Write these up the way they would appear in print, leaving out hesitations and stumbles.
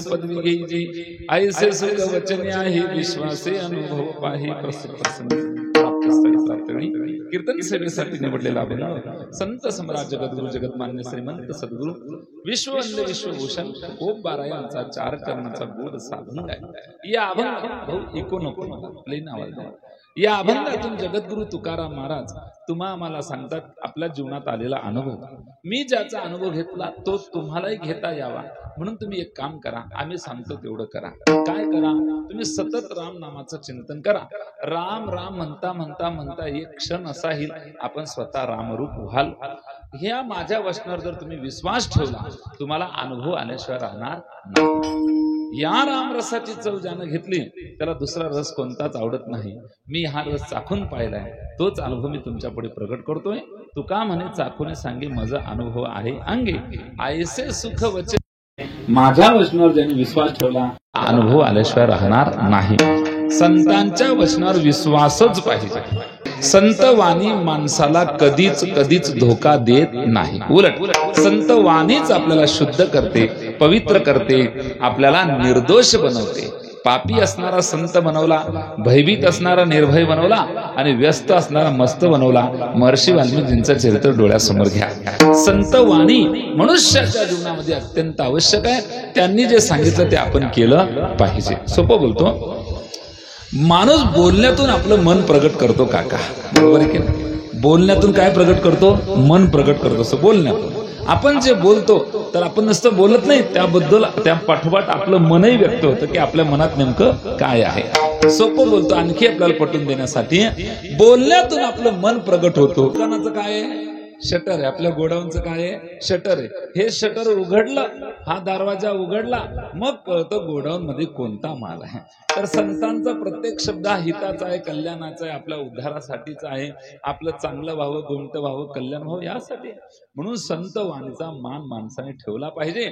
पदवी घेईजी ऐसे सुख वचने आहे विश्वासे अनुभव पाही प्रसन्न कीर्तन सेवेसाठी निवडलेला अभंग संत सम्राट जगद्गुरु जगतमान्य श्रीमंत सद्गुरु विश्ववंद विश्वभूषण ओम बारा यांचा 4 चरणाचा गोड साधन आहे। या अभंग भाऊ इको नको प्लेन आवाज या अभंगातून जगद्गुरु तुकाराम महाराज तुम्हा आम्हाला सांगतात आपल्या जीवनात आलेला अनुभव, मी ज्याचा अनुभव घेतला तो तुम्हालाही घेता यावा म्हणून तुम्ही एक काम करा, आम्ही सांगतो तेवढं करा। काय करा? तुम्ही सतत राम नामाचं चिंतन करा। राम राम म्हणता म्हणता म्हणता एक क्षण असा येईल आपण स्वतः रामरूप व्हाल। ह्या माझ्या वचनावर जर तुम्ही विश्वास ठेवला तुम्हाला अनुभव आल्याशिवाय राहणार नाही। या रामरसाची चव ज्यानं घेतली त्याला दुसरा रस कोणताच आवडत नाही। मी हा रस चाखून पाहिलाय, तोच अनुभव मी तुमच्या पुढे प्रगट करतोय। तुका म्हणे चाखूने सांगे माझा अनुभव आहे अंगे, ऐसे सुख वचन माझ्या वचनावर ज्यांनी विश्वास ठेवला अनुभव आल्याशिवाय राहणार नाही। संतांच्या वचनावर विश्वासच पाहिजे। संत वाणी माणसाला कधीच कधीच धोका देत नाही, उलट संत वाणीच आपल्याला शुद्ध करते, पवित्र करते, आपल्याला निर्दोष बनवते। पापी असणारा संत बनवला, भयभीत असणारा निर्भय बनवला आणि व्यस्त असणारा मस्त बनवला। महर्षी वाल्मिकींचं चरित्र डोळ्यासमोर घ्या। संत वाणी मनुष्याच्या जीवनामध्ये अत्यंत आवश्यक आहे। त्यांनी जे सांगितलं ते आपण केलं पाहिजे। सोपं बोलतो, माणूस बोलण्यातून आपलं मन प्रगट करतो काका, बरोबर आहे की नाही? बोलण्यातून काय प्रगट करतो? मन प्रगट करतो। असं बोलण्यातून आपण जे बोलतो तर आपण नुसतं बोलत नाही, त्याबद्दल त्या पाठोपाठ आपलं मनही व्यक्त होतं की आपल्या मनात नेमकं काय आहे। सोपं बोलतो आणखी आपल्याला पटवून देण्यासाठी, बोलण्यातून आपलं मन प्रगट होतो। दुकानाचं काय आहे? शटर आहे। आपल्या गोडाऊनचं काय आहे? शटर आहे। हे शटर उघडलं, हा दरवाजा उघडला, मग कळतं गोडाऊन मध्ये कोणता माल आहे। तर संतांचा प्रत्येक शब्द हा हिताचा आहे, कल्याणाचा आहे, आपल्या उद्धारासाठीचा आहे, आपलं चांगलं व्हावं, गुंत व्हावं, कल्याण व्हावं यासाठी। म्हणून संत वाणीचा मान माणसाने ठेवला पाहिजे।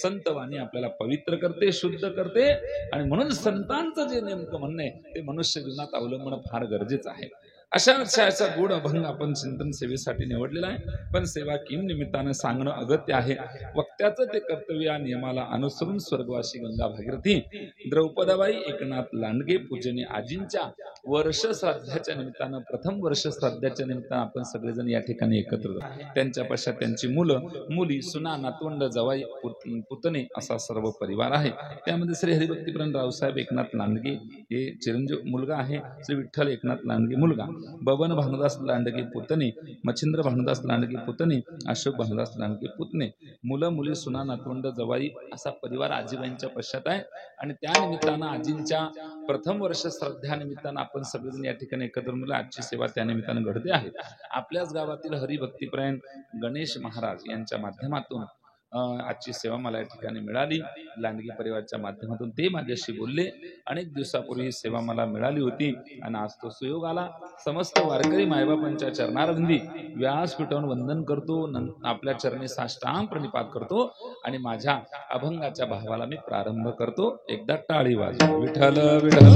संत वाणी आपल्याला पवित्र करते, शुद्ध करते आणि म्हणून संतांचं जे नेमकं म्हणणं आहे ते मनुष्य जीवनात अवलंबणं फार गरजेचं आहे। अशा गुढ अभंग आपण चिंतन सेवेसाठी निवडलेला आहे, पण सेवा किम निमित्तानं सांगणं अगत्य आहे। वक्त्याचं ते कर्तव्य या नियमाला अनुसरून स्वर्गवासी गंगा भागीरथी द्रौपदाबाई एकनाथ लांडगे पूजनीय आजींच्या वर्ष श्राद्धाच्या निमित्तानं, प्रथम वर्ष श्राद्धाच्या निमित्तानं आपण सगळेजण या ठिकाणी एकत्र आहोत। त्यांच्या पश्चात त्यांची मुलं, मुली, सुना, नातवंड, जावाई, पुतणे असा सर्व परिवार आहे। त्यामध्ये श्री हरिभक्तीपरायण रावसाहेब एकनाथ लांडगे हे चिरंजीव मुलगा आहे, श्री विठ्ठल एकनाथ लांडगे मुलगा, बबन भानुदास लांडगे पुतणे, मच्छिंद्र भानुदास लांडगे पुतणे, अशोक भानुदास लांडगे पुतणे, मुलं, मुली, सुना, नातवंड, जवाई असा परिवार आजीबाईंच्या पश्चात आहे। आणि त्या निमित्तानं आजींच्या प्रथम वर्ष श्राद्धानिमित्तानं आपण सगळेजण या ठिकाणी एकत्र मिळून आजची सेवा त्या निमित्तानं घडते आहे। आपल्याच गावातील हरिभक्तीपरायण गणेश महाराज यांच्या माध्यमातून आजची सेवा मला या ठिकाणी मिळाली। लांडगे परिवारच्या माध्यमातून ते माझ्याशी बोलले। अनेक दिवसापूर्वी ही सेवा मला मिळाली होती आणि आज तो सुयोग आला। समस्त वारकरी मायबापांच्या चरणारविंदी व्यासपीठावर वंदन करतो, आपल्या चरणी साष्टांग प्रणिपात करतो आणि माझ्या अभंगाच्या भावाला मी प्रारंभ करतो। एकदा टाळी वाजवा। विठ्ठल विठ्ठल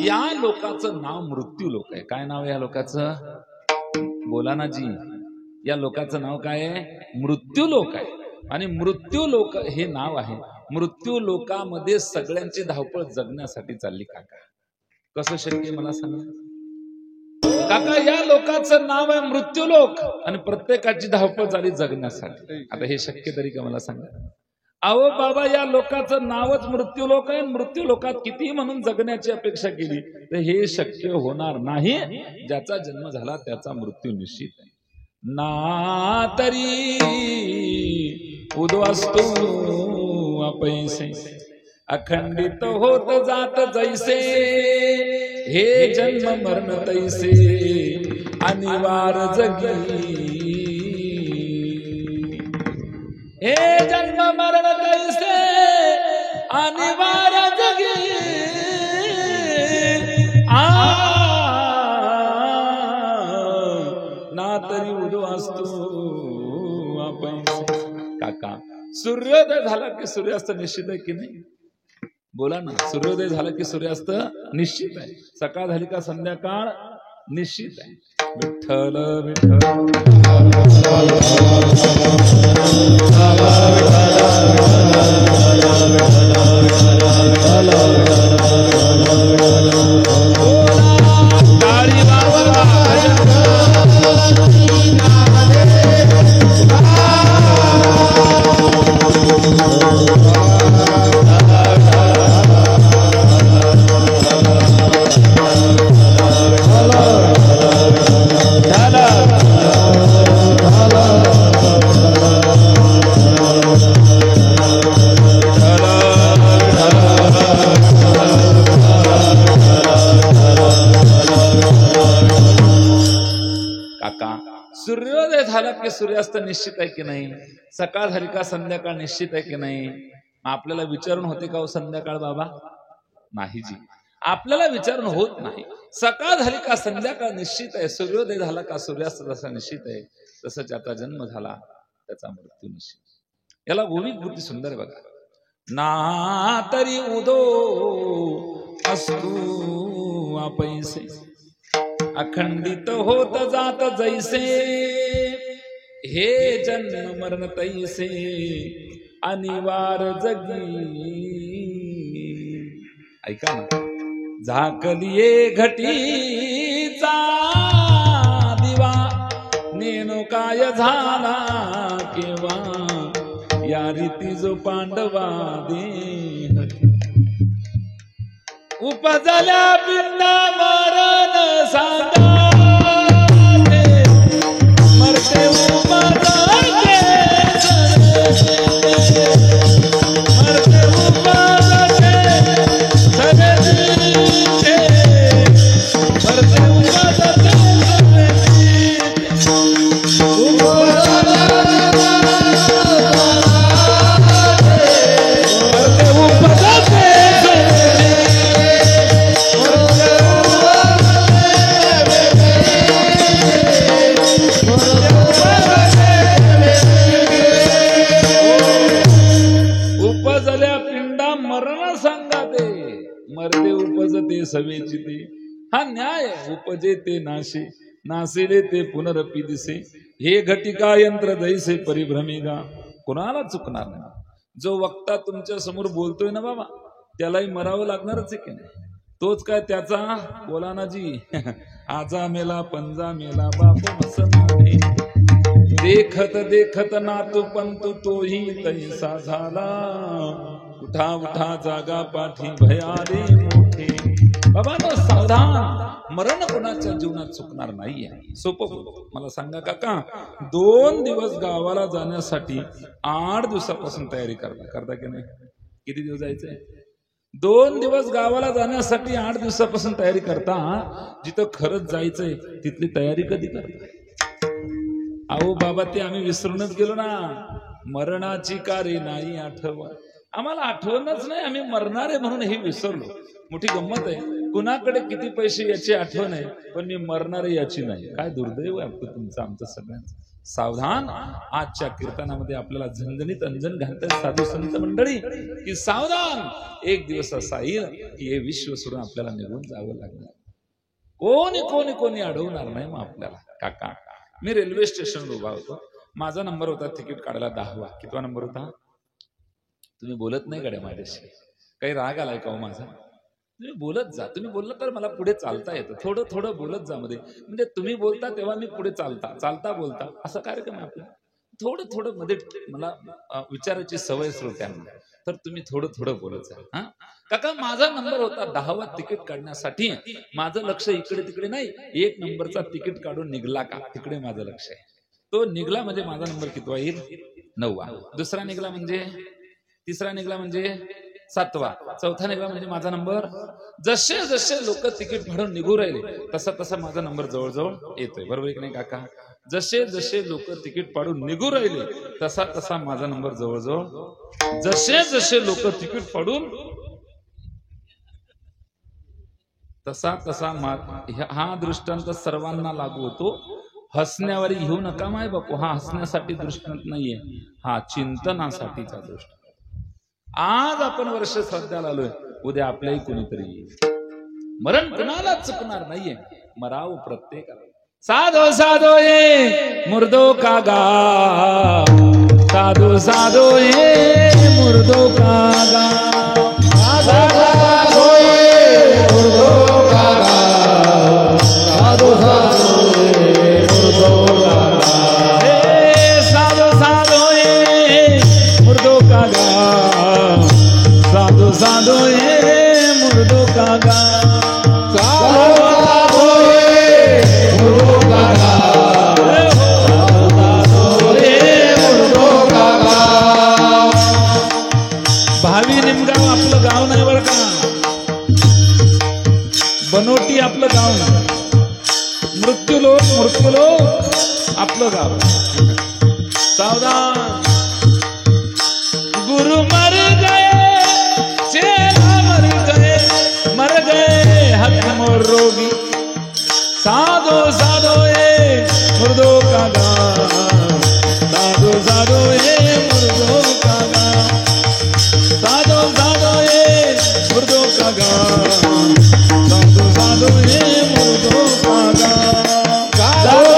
या लोकाचं नाव मृत्यू लोक आहे। काय नाव आहे या लोकाचं? बोला ना जी, या लोकाचं नाव काय आहे? मृत्यू लोक आहे। आणि मृत्यू लोक हे नाव आहे। मृत्यू लोकामध्ये सगळ्यांची धावपळ जगण्यासाठी चालली काका, कसं शक्य मला सांगा काका? या लोकाचं नाव आहे मृत्यू लोक आणि प्रत्येकाची धावपळ झाली जगण्यासाठी। आता हे शक्य तरी का मला सांगा? अहो बाबा, या लोकाचं नावच मृत्यू लोक आहे। मृत्यू लोकात किती म्हणून जगण्याची अपेक्षा केली तर हे शक्य होणार नाही। ज्याचा जन्म झाला त्याचा मृत्यू निश्चित आहे। ना तरी उद्वास्तू पैसे अखंडित होत जात जैसे, हे जन्म मरण तैसे अनिवार जगी, हे जन्म मरण तैसे अनिवार्य जगी। असतो आपण. काका सूर्योदय झाला की सूर्यास्त निश्चित आहे की नाही? बोला ना. सूर्योदय झाला की सूर्यास्त निश्चित आहे. सकाळ झाली का संध्याकाळ निश्चित आहे. विठ्ठल विठ्ठल सूर्योदय झाला की सूर्यास्त निश्चित आहे की नाही? सकाळ झाली का संध्याकाळ निश्चित आहे की नाही? आपल्याला विचारून होते का हो संध्याकाळ बाबा? नाही जी, आपल्याला विचारून होत नाही. सकाळ झाली का संध्याकाळ निश्चित आहे. सूर्योदय झाला का सूर्यास्त जसा निश्चित आहे, तसं ज्याचा जन्म झाला त्याचा मृत्यू निश्चित. याला गोविंद कृती सुंदर आहे बघा. ना तरी उदो असतो आपैसे, अखंडित होत जात जैसे, हे जन्म मरण तैसे अनिवार्य जगी. ऐका ना. झाकलिये घटीचा दिवा, नेनो काय झाला केव्हा, या रीती जो पांडवा देह उपजल्या पिंडा मरण सांगा, मरते उपजते, मरते उपजते सगळीचे, मरते उपजते सवेची ते. हा न्याय. उपजे ते नाशे, नाशिले ते पुनरपी दिसे, हे घटिका यंत्र जैसे परिभ्रमेगा. कोणाला चुकणार नाही. जो वक्ता तुमच्या समोर बोलतोय ना बाबा, त्यालाही मरावं लागणारच आहे की नाही? तोच काय त्याचा बोला ना जी, आजा मेला पंजा मेला बाप मसनाने, देखत देखत नातू पंतू तोही तैसा झाला, उठा उठा जागा पाठी भयाले मोठे. बाबा नो सावधान. मरण कोणाच्या जीवनात चुकणार नाहीये. सोपं मला सांगा काका, 2 दिवस गावाला जाण्यासाठी 8 दिवसापासून तयारी करता की नाही? किती दिवस जायचंय? 2 दिवस गावाला जाण्यासाठी 8 दिवसापासून तयारी करता. जिथं खरंच जायचंय तिथली तयारी कधी करता? अहो बाबा, ते आम्ही विसरूनच गेलो ना. मरणाची कार्य नाही आठवण. आम्हाला आठवणच नाही, आम्ही मरणार आहे म्हणून हे विसरलो. मोठी गंमत आहे. कुणाकडे किती पैसे याची आठवण आहे, पण मी मरणार आहे याची नाही. काय दुर्दैव आहे आपलं तुमचं आमचं सगळ्यांचं. सावधान. आजच्या कीर्तनामध्ये आपल्याला झणझणीत अंजन घालतात साधू संत मंडळी की सावधान. एक दिवस असा येईल की हे विश्व सोडून आपल्याला निघून जावं लागणार. कोणी कोणी कोणी अडवणार नाही मग आपल्याला. काका मी रेल्वे स्टेशनवर उभा होतो. माझा नंबर होता तिकीट काढायला 10वा. कितवा नंबर होता? तुम्ही बोलत नाही गड्या माझ्याशी. काही राग आलाय का हो माझा? तुम्ही बोलत जा. तुम्ही बोलला तर मला पुढे चालता येतं. थोडं थोडं बोलत जा मध्ये. म्हणजे तुम्ही बोलता तेव्हा मी पुढे चालता बोलता असा कार्यक्रम आहे आपला. थोडं थोडं मध्ये मला विचारायची सवय श्रोत्यांना, तर तुम्ही थोडं थोडं बोलत जा. हा काका, माझा नंबर होता 10वा तिकीट काढण्यासाठी. माझं लक्ष इकडे तिकडे नाही. 1 नंबरचा तिकीट काढून निघला का तिकडे माझं लक्ष आहे. तो निघला म्हणजे माझा नंबर कितवा येईल? 9वा. दुसरा निघला म्हणजे, तिसरा निघला म्हणजे 7वा, चौथा निघला म्हणजे माझा नंबर. जसे जसे लोक तिकीट फाडून निघू राहिले तसा तसा माझा नंबर जवळजवळ येतोय. बरोबर आहे की नाही काका? जसे जसे लोक तिकीट फाडून निघू राहिले तसा तसा माझा नंबर जवळजवळ. जसे जसे लोक तिकीट फाडून तसा तसा हा दृष्टांत सर्वांना लागू होतो. हसण्यावर घेऊ नका माय बापू, हा हसण्यासाठी दृष्टांत नाहीये, हा चिंतनासाठीचा दृष्टांत. आज आपण वर्ष श्राद्धाला आलोय, उद्या आपल्याही कोणीतरी येईल. मरण कुणाला चुकणार नाहीये, मराव प्रत्येकाला. साधो साधो ये मुर्दो का गा, साधो साधो ये मुर्दो का गा, साधो साधो ये मुर्दो का गा, साधो साधो ये मुर्दो का गा, साधो साधो ये मुर्दो का गा, साधो साधो ये मुर्दो का गा, साधो साधो ये मुर्दो का गा, साधो ये मुर्दो का गा. भावी निमगाव आपलं गाव नाही बरं का, बनोटी आपलं गाव नाही, मृत्यूलोक आपलं गाव. सावधान, गुरु मर गए, चेला मर गए हाथ मोर रोगी, साधो साधो ये मुर्दो का गा, साधो साधो ये मुर्दो का गा, साधो साधो ये मुर्दो का गा, साधो साधो ये मुर्दो का गा, साधो साधो ये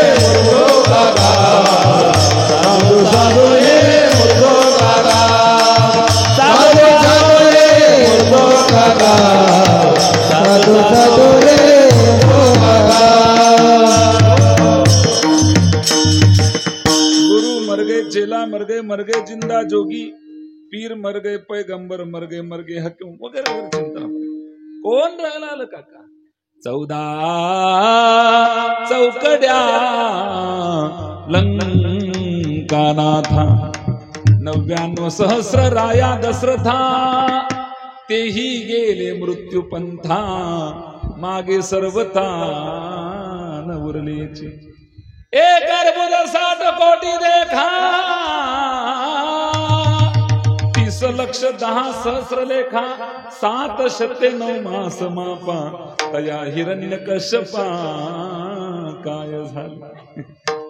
मुर्दो का गा, साधो साधो ये मुर्दो का गा, साधो साधो ये मुर्दो का गा, साधो साधो ये मुर्दो का गा. गुरु मर गए, चेला मर गए जिंदा जोगी, पीर मर गए, पैगंबर मर गए हकीम वगैरे वगैरे चिंतन. कोण राहिला आलं काका? 14 चौकड्या लंकानाथा, 99 सहस्र राया दशरथा, तेही गेले मृत्यू पंथा, मागे सर्वथा न उरलेची. एक अर्बुद 60 कोटी देखा, 30 लक्ष 10 सहस्र लेखा, 7 शते 9 मास मापा, तया हिरण्यकश्यपा काय झालं.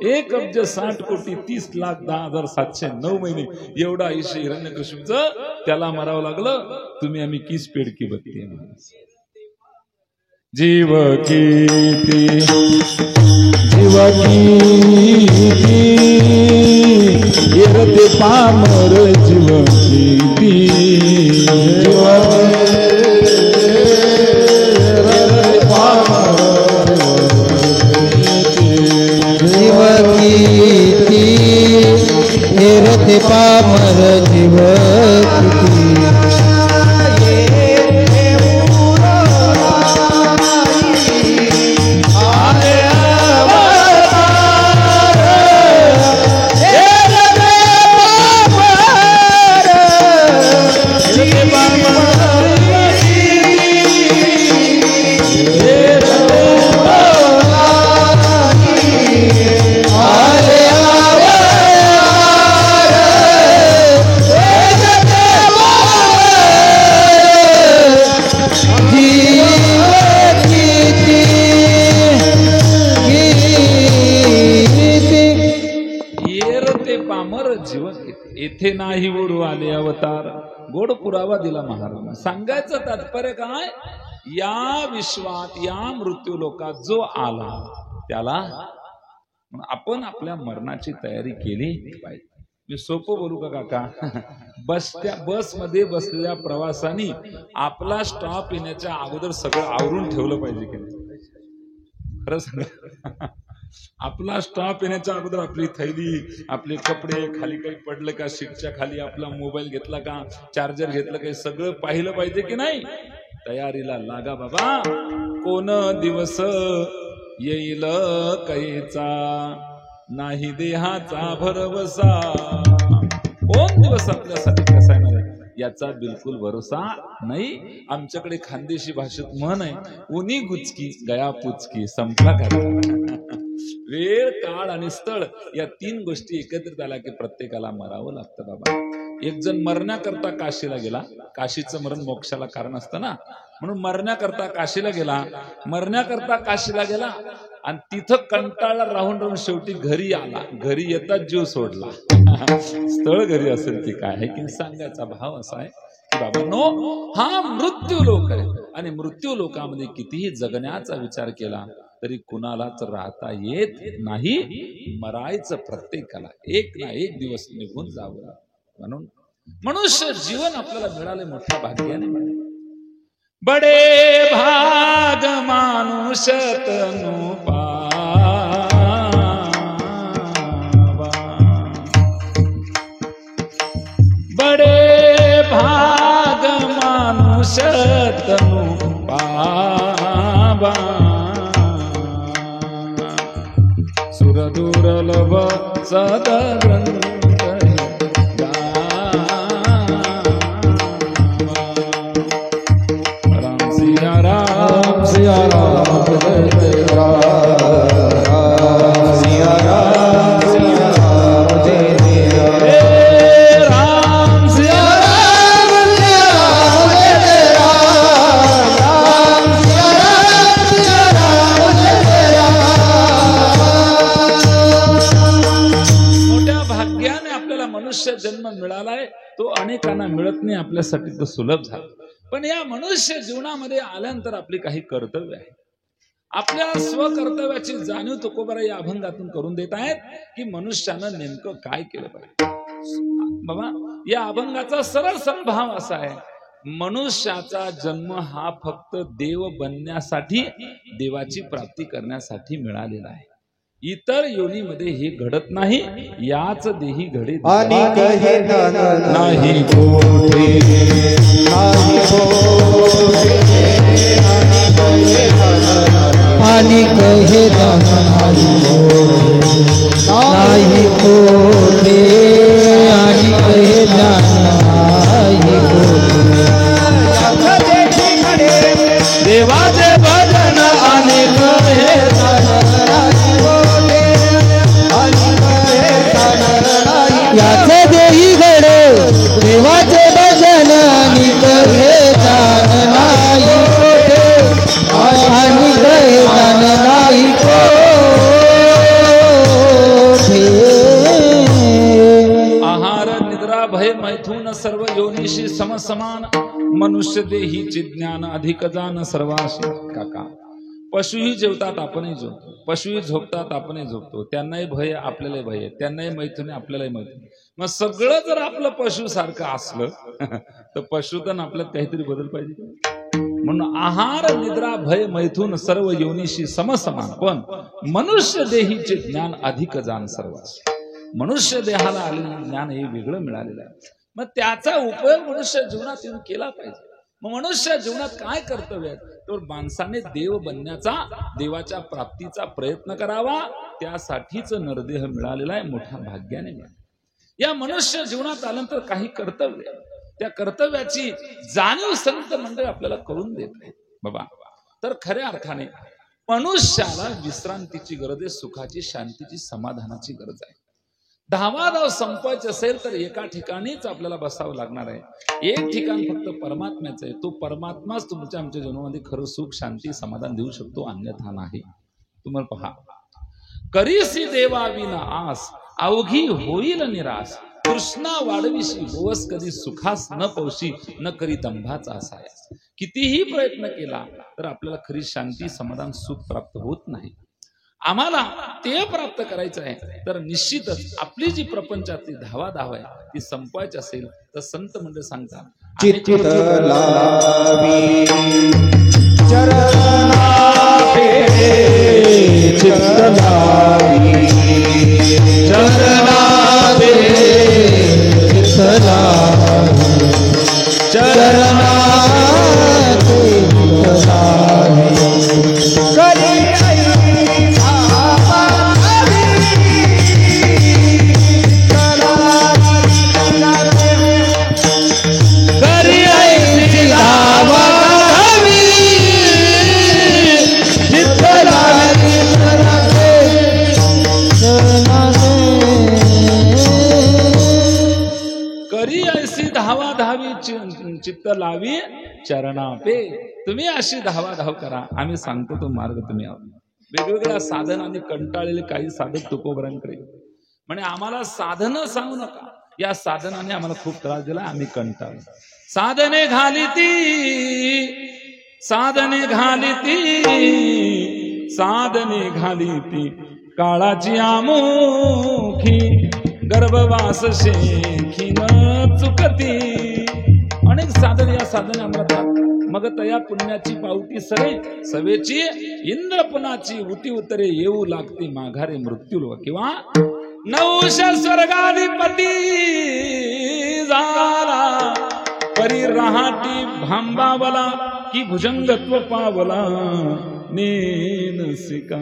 1 अब्ज 60 कोटी 30 लाख 10,709 महिने एवढा आयुष्य हिरण्यकश्यपचं, त्याला मरावं लागलं. तुम्ही आम्ही किस पेड की बत्ती. जीव कीती जीव कीती येरते पामर, जीव कीती जीव पामर, जीव कीती येरते पामर, जीव कीती. येथे नाही उरू आले अवतार, गोड पुरावा दिला महाराज. सांगायचं तात्पर्य काय? या विश्वात, या मृत्यू लोकात जो आला त्याला आपण आपल्या मरणाची तयारी केली पाहिजे. मी सोपं बोलू का काका? बस मध्ये बसलेल्या प्रवासानी आपला स्टॉप येण्याच्या अगोदर सगळं आवरून ठेवलं पाहिजे की नाही? खरं सांगा, आपला स्टॉप येण्याच्या अगोदर आपली थैली, आपले कपडे, खाली काही पडलं का, सीटच्या खाली आपला मोबाईल घेतला का, चार्जर घेतलं का, सगळं पाहिलं पाहिजे की नाही? तयारीला लागा बाबा. कोण दिवस येईल कैचा, नाही देहाचा भरवसा. कोण दिवस आपल्यासाठी कसा येणार आहे याचा बिलकुल भरोसा नाही. आमच्याकडे खानदेशी भाषेत म्हण आहे, उनी गुचकी गया पुचकी. संपला का? वेळ, काळ आणि स्थळ या 3 गोष्टी एकत्रित आल्या की प्रत्येकाला मरावं लागतं बाबा. एक जण मरण्याकरता काशीला गेला, काशीचं मरण मोक्षाला कारण असतं ना, म्हणून मरण्याकरता काशीला गेला. आणि तिथं कंटाळा राहून राहून शेवटी घरी आला, घरी येताच जीव सोडला. स्थळ घरी असेल की काय आहे की सांगायचा भाव असा आहे की बाबा नो, हा मृत्यू लोक आहे आणि मृत्यू लोकामध्ये कितीही जगण्याचा विचार केला तरी कुणालाच राहता येत नाही. मरायचं प्रत्येकाला, एक ना एक दिवस निघून जावं. म्हणून मनुष्य जीवन आपल्याला मिळाले मोठ्या भाग्याने. बडे भाग मानुष तनु पावा, बडे भाग मानुष तनु पावा, सुर दुर्लभ सदग्रंथ जन्म मिळालाय तो अनेकांना मिळत नाही, आपल्यासाठी तो सुलभ झाला. पण या मनुष्य जीवनामध्ये आल्यानंतर आपली काही कर्तव्य आहे. आपल्या स्वकर्तव्याची जाणीव तुकोबरा या अभंगातून करून देत आहेत की मनुष्यानं नेमकं काय केलं पाहिजे. बाबा या अभंगाचा सरळ सरळ भाव असा आहे, मनुष्याचा जन्म हा फक्त देव बनण्यासाठी, देवाची प्राप्ती करण्यासाठी मिळालेला आहे. इतर योनीमध्ये हे घडत नाही. याच देही घडे आणि कहे नाही कोठे, नाही कोठे, आणि कहे नाही कोठे, आणि कहे नाही कोठे, देवाचे भजन अनेक याचे देही घडे, देवाचे भजन आणि कहे जाण नाही आणि कहे जाण नाही आहार निद्रा भय मैथुन सर्व योनिशी समसमान, मनुष्य देहीचे ज्ञान अधिक जाण सर्वाशी. काका पशुही जेवतात आपणही जेवतो, पशुही झोपतात आपणही झोपतो, त्यांनाही भय आपल्यालाही भय, त्यांनाही मैथुनी आपल्यालाही मैथुनी. मग सगळं जर आपलं पशु सारखं असलं तर पशुतन आपल्यात काहीतरी बदल पाहिजे. म्हणून आहार निद्रा भय मैथुन सर्व योनिशी समसमान, पण मनुष्य देहीचे ज्ञान अधिक जाण सर्वांशी. मनुष्य देहाला आलेलं ज्ञान हे वेगळं मिळालेलं आहे. मग त्याचा उपयोग मनुष्य जीवनात येऊन केला पाहिजे. मग मनुष्य जीवनात काय कर्तव्य आहे तर माणसाने देव बनण्याचा, देवाच्या प्राप्तीचा प्रयत्न करावा. त्यासाठीच नरदेह मिळालेला आहे, मोठ्या भाग्याने मिळाला. या मनुष्य जीवनात आल्यानंतर काही कर्तव्य, त्या कर्तव्याची जाणीव संत मंडळी आपल्याला करून देत नाही बाबा. तर खऱ्या अर्थाने मनुष्याला विश्रांतीची गरज आहे, सुखाची, शांतीची, समाधानाची गरज आहे. धावाधाव संपवायचे असेल तर एका ठिकाणीच आपल्याला बसावं लागणार आहे. एक ठिकाण फक्त परमात्म्याचं आहे. तो परमात्माच तुमच्या आमच्या जीवनामध्ये खरं सुख, शांती, समाधान देऊ शकतो, अन्यथा नाही. तुम्हाला पहा, करीसी देवा विना आस, अवघी होईल निराश, कृष्णा वाढविशी होवस कधी सुखास न पौशी, न करी दंभाचा असायास. कितीही प्रयत्न केला तर आपल्याला खरी शांती, समाधान, सुख प्राप्त होत नाही. आम्हाला ते प्राप्त करायचं आहे तर निश्चितच आपली जी प्रपंचातली धावाधाव आहे ती संपवायची असेल तर संत मंडळ सांगतात, चित्त लावी चरणापे, चित्त लावी चरणापे, चित्त लावी चरणापे, चित्त लावी चित्त लावी चरणापे. तुम्ही अशी धावाधाव करा, आम्ही सांगतो तो मार्ग तुम्ही वेगवेगळ्या साधनाने कंटाळलेले काही साधक तुकोबरांकडे म्हणे आम्हाला साधनं सांगू नका, या साधनाने आम्हाला खूप त्रास दिला, आम्ही कंटाळलो. साधने घालिती साधने घालिती साधने घालिती काळाची आमुखी गर्भवास शेखी न चुकती. अनेक साधन या साधने आम्हाला मग तया पुण्याची पावती सरे सवेची इंद्रपुनाची उती उतरे येऊ लागते माघारे मृत्यू किंवा नवश स्वर्गाधिपती झाला परी रहाटी भांबावला की भुजंगत्व पावला नेनसिका.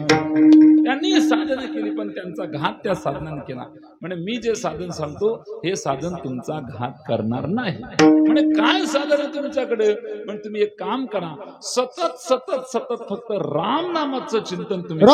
त्यांनी साधना केली पण त्यांचा घात त्या साधनाने केला. म्हणजे मी जे साधन सांगतो हे साधन तुमचा घात करणार नाही. म्हणजे काय साधन आहे तुमच्याकडे, पण तुम्ही एक काम करा, सतत सतत सतत फक्त राम नामाचं चिंतन तुम्ही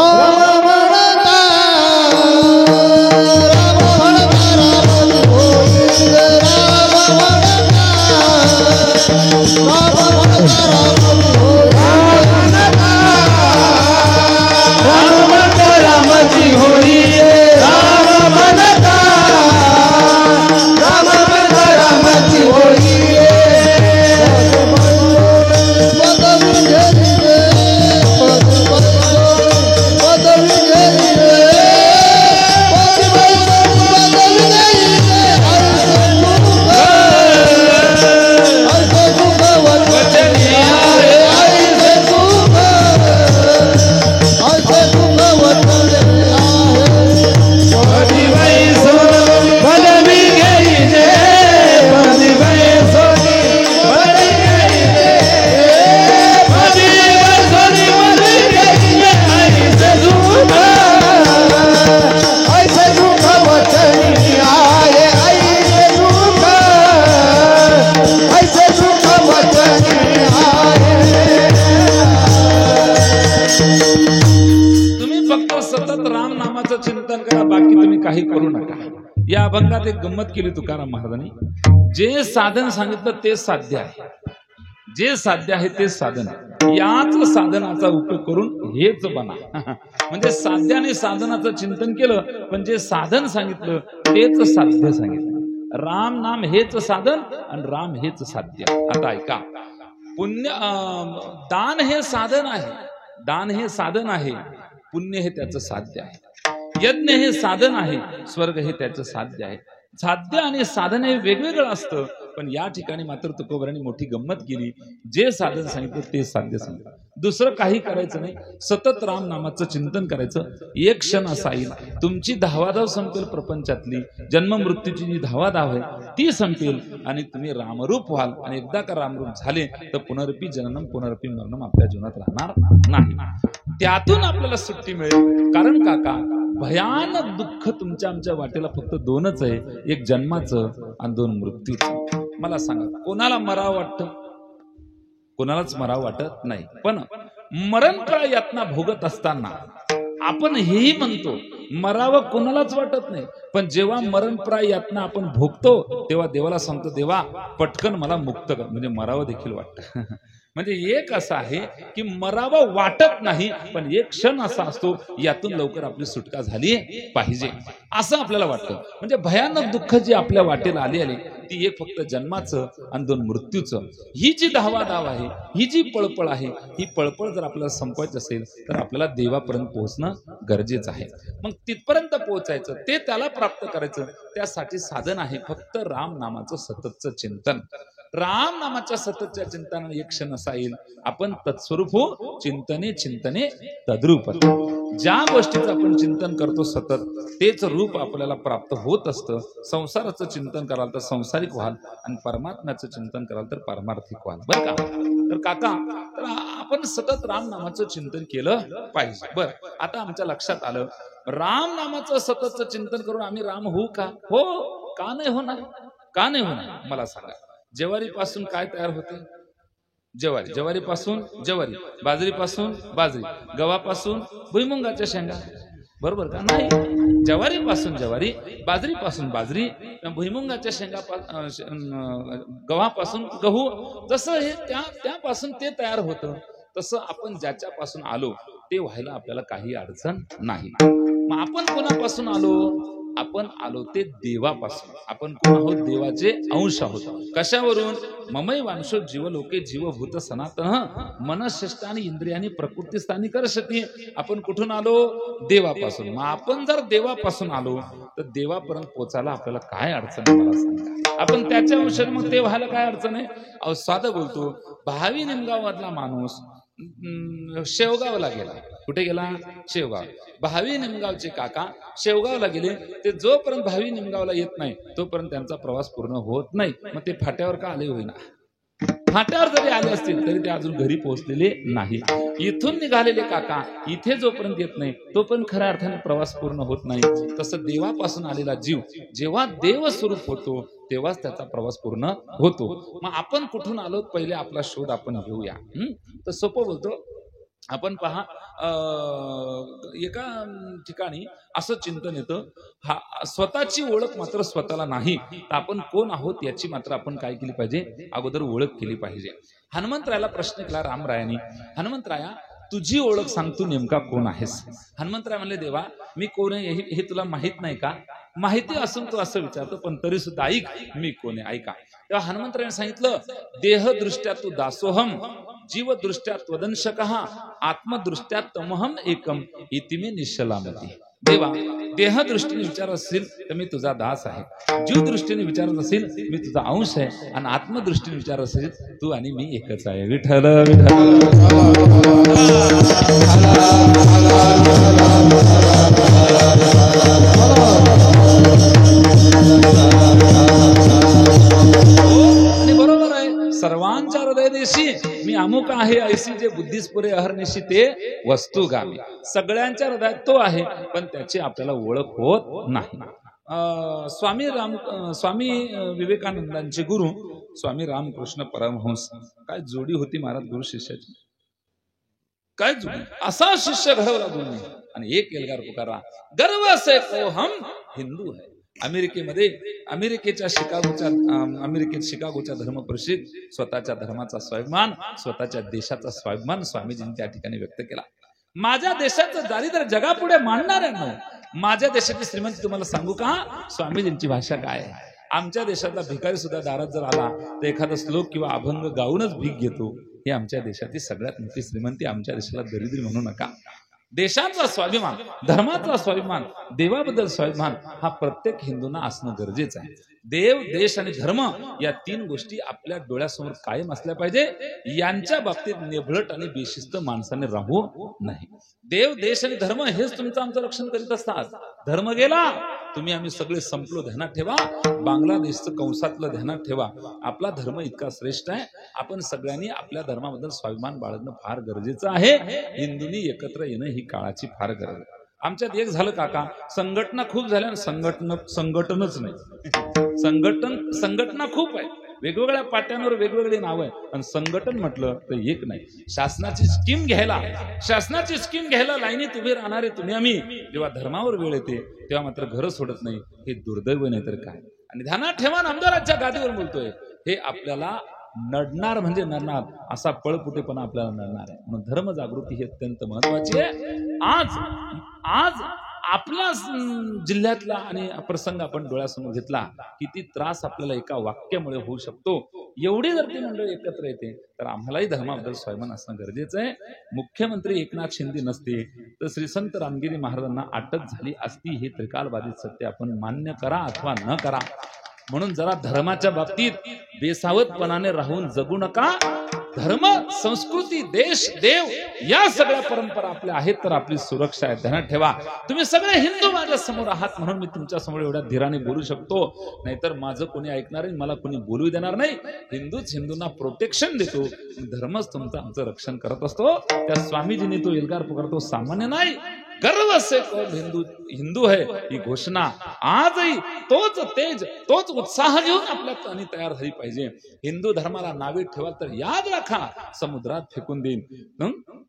चिंतन करा, बाकी तुम्ही काही करू नका. या अभंगात एक गंमत केली तुकाराम महाराजांनी. जे साधन सांगितलं ते साध्य आहे, जे साध्य आहे ते साधन आहे. याच साधनाचा उपयोग करून हेच बना. म्हणजे साध्याने साधनाचं चिंतन केलं, पण जे साधन सांगितलं तेच साध्य सांगितलं. राम नाम हेच साधन आणि राम हेच साध्य. आता ऐका, पुण्य दान हे साधन आहे, दान हे साधन आहे, पुण्य हे त्याचं साध्य आहे. यज्ञ हे साधन आहे, स्वर्ग हे त्याचं साध्य आहे. साध्य आणि साधन हे वेगवेगळं असतं, पण या ठिकाणी मात्र तुकोबरांनी मोठी गंमत केली. जे साधन सांगितलं ते साध्य सांगितलं, दुसरं काही करायचं नाही. सतत राम नामाचं चिंतन करायचं. एक क्षण असा येईल तुमची धावाधाव संपेल, प्रपंचातली जन्म मृत्यूची जी धावाधाव आहे ती संपेल आणि तुम्ही रामरूप व्हाल. आणि एकदा का रामरूप झाले तर पुनरपी जननम पुनरपी मरणम आपल्या जीवनात राहणार नाही. त्यातून आपल्याला सुट्टी मिळेल. कारण काका, भयानक दुःख तुमच्या आमच्या वाटेला फक्त दोनच आहे, एक जन्माचं आणि दोन मृत्यूचं. मला सांगा, कोणाला मरावं वाटतं? कोणालाच मरावं वाटत नाही. पण मरणकाळ यातना भोगत असताना आपण हेही म्हणतो मरावं कोणालाच वाटत नाही, पण जेव्हा मरणप्राय यातना आपण भोगतो तेव्हा देवाला सांगतो, देवा पटकन मला मुक्त कर. म्हणजे मरावं देखील वाटतं. म्हणजे एक असं आहे की मरावं वाटत नाही, पण एक क्षण असा असतो यातून लवकर आपली सुटका झाली पाहिजे असं आपल्याला वाटतं. म्हणजे भयानक दुःख जी आपल्या वाटेला आली ती एक फक्त जन्माचं आणि दोन मृत्यूचं. ही जी धावाधाव आहे, ही जी पळपळ आहे, ही पळपळ जर आपल्याला संपवायची असेल तर आपल्याला देवापर्यंत पोहोचणं गरजेचं आहे. मग तिथपर्यंत पोहोचायचं, ते त्याला प्राप्त करायचं, त्यासाठी साधन आहे फक्त राम नामाचं सततचं चिंतन. राम नामाच्या सततच्या चिंतनाने एक क्षण असा येईल आपण तत्स्वरूप हो, चिंतने चिंतने तद्रूप. ज्या गोष्टीचं आपण चिंतन करतो सतत तेच रूप आपल्याला प्राप्त होत असतं. संसाराचं चिंतन कराल तर संसारिक व्हाल आणि परमात्म्याचं चिंतन कराल तर पारमार्थिक व्हाल. बरं का? तर काका, तर आपण सतत राम नामाचं चिंतन केलं पाहिजे. बरं, आता आमच्या लक्षात आलं, राम नामाचं सततचं चिंतन करून आम्ही राम होऊ का? हो, का नाही होणार? का नाही होणार मला सांगा. ज्वारी पासून काय तयार होते? ज्वारी. ज्वारी पासून ज्वारी, बाजरी पासून बाजरी, गव्हापासून भुईमुंगाच्या शेंगा. बरोबर का? नाही. ज्वारी पासून ज्वारी, बाजरी पासून बाजरी, भुईमुंगाच्या शेंगा, गव्हापासून गहू. जसं हे त्यापासून ते तयार होतं, तसं आपण ज्याच्यापासून आलो ते व्हायला आपल्याला काही अडचण नाही. मग आपण कोणापासून आलो? आपण आलो ते देवापासून. आपण कोण आहोत? देवाचे अंश आहोत. कशावरून? ममै वांशो जीवलोके जीवभूत सनातन मनःष्ठानी इंद्रियानी प्रकृतीस्थानी करशती. आपण कुठून आलो? देवापासून. मग आपण जर देवापासून आलो तर देवापर्यंत पोचायला आपल्याला काय अडचण आहे मला सांगा. आपण त्याच्या अंशाने मग ते व्हायला काय अडचण आहे? अहो साधं बोलतो, भावी निमगाव मधला माणूस शेवगावला गेला. कुठे गेला? शेवगाव. भावी निमगावचे काका शेवगावला गेले. ते जोपर्यंत भावी निमगावला येत नाही तोपर्यंत त्यांचा प्रवास पूर्ण होत नाही. मग ते फाट्यावर का आले होईना? फाट्यावर जरी आले असतील तरी ते अजून घरी पोहोचलेले नाही. इथून निघालेले काका इथे जोपर्यंत येत नाही तोपर्यंत खऱ्या अर्थाने प्रवास पूर्ण होत नाही. तसं देवापासून आलेला जीव जेव्हा देव स्वरूप होतो तेव्हाच त्याचा प्रवास पूर्ण होतो. मग आपण कुठून आलो पहिले आपला शोध आपण घेऊया. तर सोपं बोलतो. आपण पहा, एका ठिकाणी असं चिंतन येतं, हा स्वतःची ओळख मात्र स्वतःला नाही, तर आपण कोण आहोत याची मात्र आपण काय केली पाहिजे? अगोदर ओळख केली पाहिजे. हनुमंतरायाला प्रश्न केला रामरायानी, हनुमंतराया तुझी ओळख सांग, तू नेमका कोण आहेस? हनुमंतराय म्हणले, देवा मी कोण आहे हे तुला माहित नाही का? माहिती असून तू असं विचारतो, पण तरी सुद्धा ऐक मी कोण आहे, ऐका. तेव्हा हनुमंतरायाने सांगितलं, देहदृष्ट्या तू दासोहम, जीवदृष्ट्या त्वदंशकः, आत्मदृष्ट्या तमहम एकम इति मे निश्चलामती. देवा देहदृष्टीने विचारत असेल तर मी तुझा दास आहे, जीव दृष्टीने विचारत असेल मी तुझा अंश आहे, आणि आत्मदृष्टीने विचारत असेल तू आणि मी एकच आहे. विठ्ठल आणि बरोबर आहे, सर्वांच्या हृदयदेशी मी अमुक आहे ऐसी जे बुद्धीस पुरे अहर्निशी ते वस्तुगामी. सगळ्यांच्या हृदयात तो आहे, पण त्याची आपल्याला ओळख होत नाही. स्वामी विवेकानंदांचे गुरु स्वामी रामकृष्ण परमहंस, काय जोडी होती महाराज गुरु शिष्याची, काय जोडी. असा शिष्य घडवला गुरुने. आणि एक एल्गार पुकारा, गर्व से को हम हिंदू है. अमेरिकेत शिकागोच्या धर्म परिषद स्वतःच्या धर्माचा स्वाभिमान, स्वतःच्या देशाचा स्वाभिमान स्वामीजींनी त्या ठिकाणी व्यक्त केला. माझ्या देशाचं दारिद्र्य जगापुढे मांडणार आहे. माझ्या देशाची श्रीमंती तुम्हाला सांगू का? स्वामीजींची भाषा काय आहे? आमच्या देशातला भिकारी सुद्धा दारात जर आला तर एखादा श्लोक किंवा अभंग गाऊनच भीक घेतो. ही आमच्या देशाची सगळ्यात मोठी श्रीमंती. आमच्या देशाला दरिद्री म्हणू नका. देशाचा स्वाभिमान, धर्माचा स्वाभिमान, देवाबद्दल स्वाभिमान हा प्रत्येक हिंदूंना असणं गरजेचं आहे. देव, देश आणि धर्म या तीन गोष्टी आपल्या डोळ्यासमोर कायम असल्या पाहिजे. यांच्या बाबतीत नेभळट आणि बेशिस्त माणसाने राहू नाही. देव, देश आणि धर्म हेच तुमचं आमचं रक्षण करीत असतात. धर्म गेला तुम्ही आम्ही सगळे संपलो ध्यानात ठेवा. बांगलादेशचं कंसातलं ध्यानात ठेवा. आपला धर्म इतका श्रेष्ठ आहे. आपण सगळ्यांनी आपल्या धर्माबद्दल स्वाभिमान बाळगणं फार गरजेचं आहे. हिंदूंनी एकत्र येणं ही काळाची फार गरज आहे. आमच्यात एक झालं काका, संघटना खूप झाल्या, संघटनच नाही. संघटना खूप आहे, वेगवेगळ्या पाट्यांवर वेगवेगळी नाव आहे, पण संघटन म्हटलं तर एक नाही. शासनाची स्कीम घ्यायला लाईनीत उभे राहणारे तुम्ही आम्ही, जेव्हा धर्मावर वेळ येते तेव्हा मात्र घर सोडत नाही. हे दुर्दैव नाही तर काय. आणि ध्यानात ठेवा, आमदाराच्या गादीवर बोलतोय, हे आपल्याला नडणार म्हणजे नडणार, असा पळपुटेपणा आपल्याला नडणार आहे. म्हणून धर्म जागृती ही अत्यंत महत्वाची आहे. आज आपला जिल्ह्यातला आणि प्रसंग आपण डोळ्यासमोर घेतला, किती त्रास आपल्याला एका वाक्यामुळे होऊ शकतो. एवढी जर ती मंडळी एकत्र येते तर आम्हालाही धर्माबद्दल स्वाभिमान असणं गरजेचं आहे. मुख्यमंत्री एकनाथ शिंदे नसते तर श्री संत रामगिरी महाराजांना अटक झाली असती. हे त्रिकालबाधित सत्य आपण मान्य करा अथवा न करा. म्हणून जरा धर्माच्या बाबतीत बेसावधपणाने राहून जगू नका. धर्म, संस्कृती, देश, देव या सगळ्या परंपरा आपल्या आहेत तर आपली सुरक्षा आहे. ध्यानात ठेवा. तुम्ही सगळे हिंदू माझ्या समोर आहात म्हणून मी तुमच्या समोर एवढ्या धीराने बोलू शकतो, नाहीतर माझं कोणी ऐकणार नाही, मला कोणी बोलू देणार नाही. हिंदूच हिंदूंना प्रोटेक्शन देतो, धर्मच तुमचं आमचं रक्षण करत असतो. त्या स्वामीजींनी तो एल्गार पुकारतो, सामान्य नाही. गर्व से कौन हिंदू है ही घोषणा आजही तोच तेज, तोच उत्साह घेऊन आपल्यात आणि तयार झाली पाहिजे. हिंदू धर्माला नावे ठेवाल तर याद राखा, समुद्रात फेकून देईन.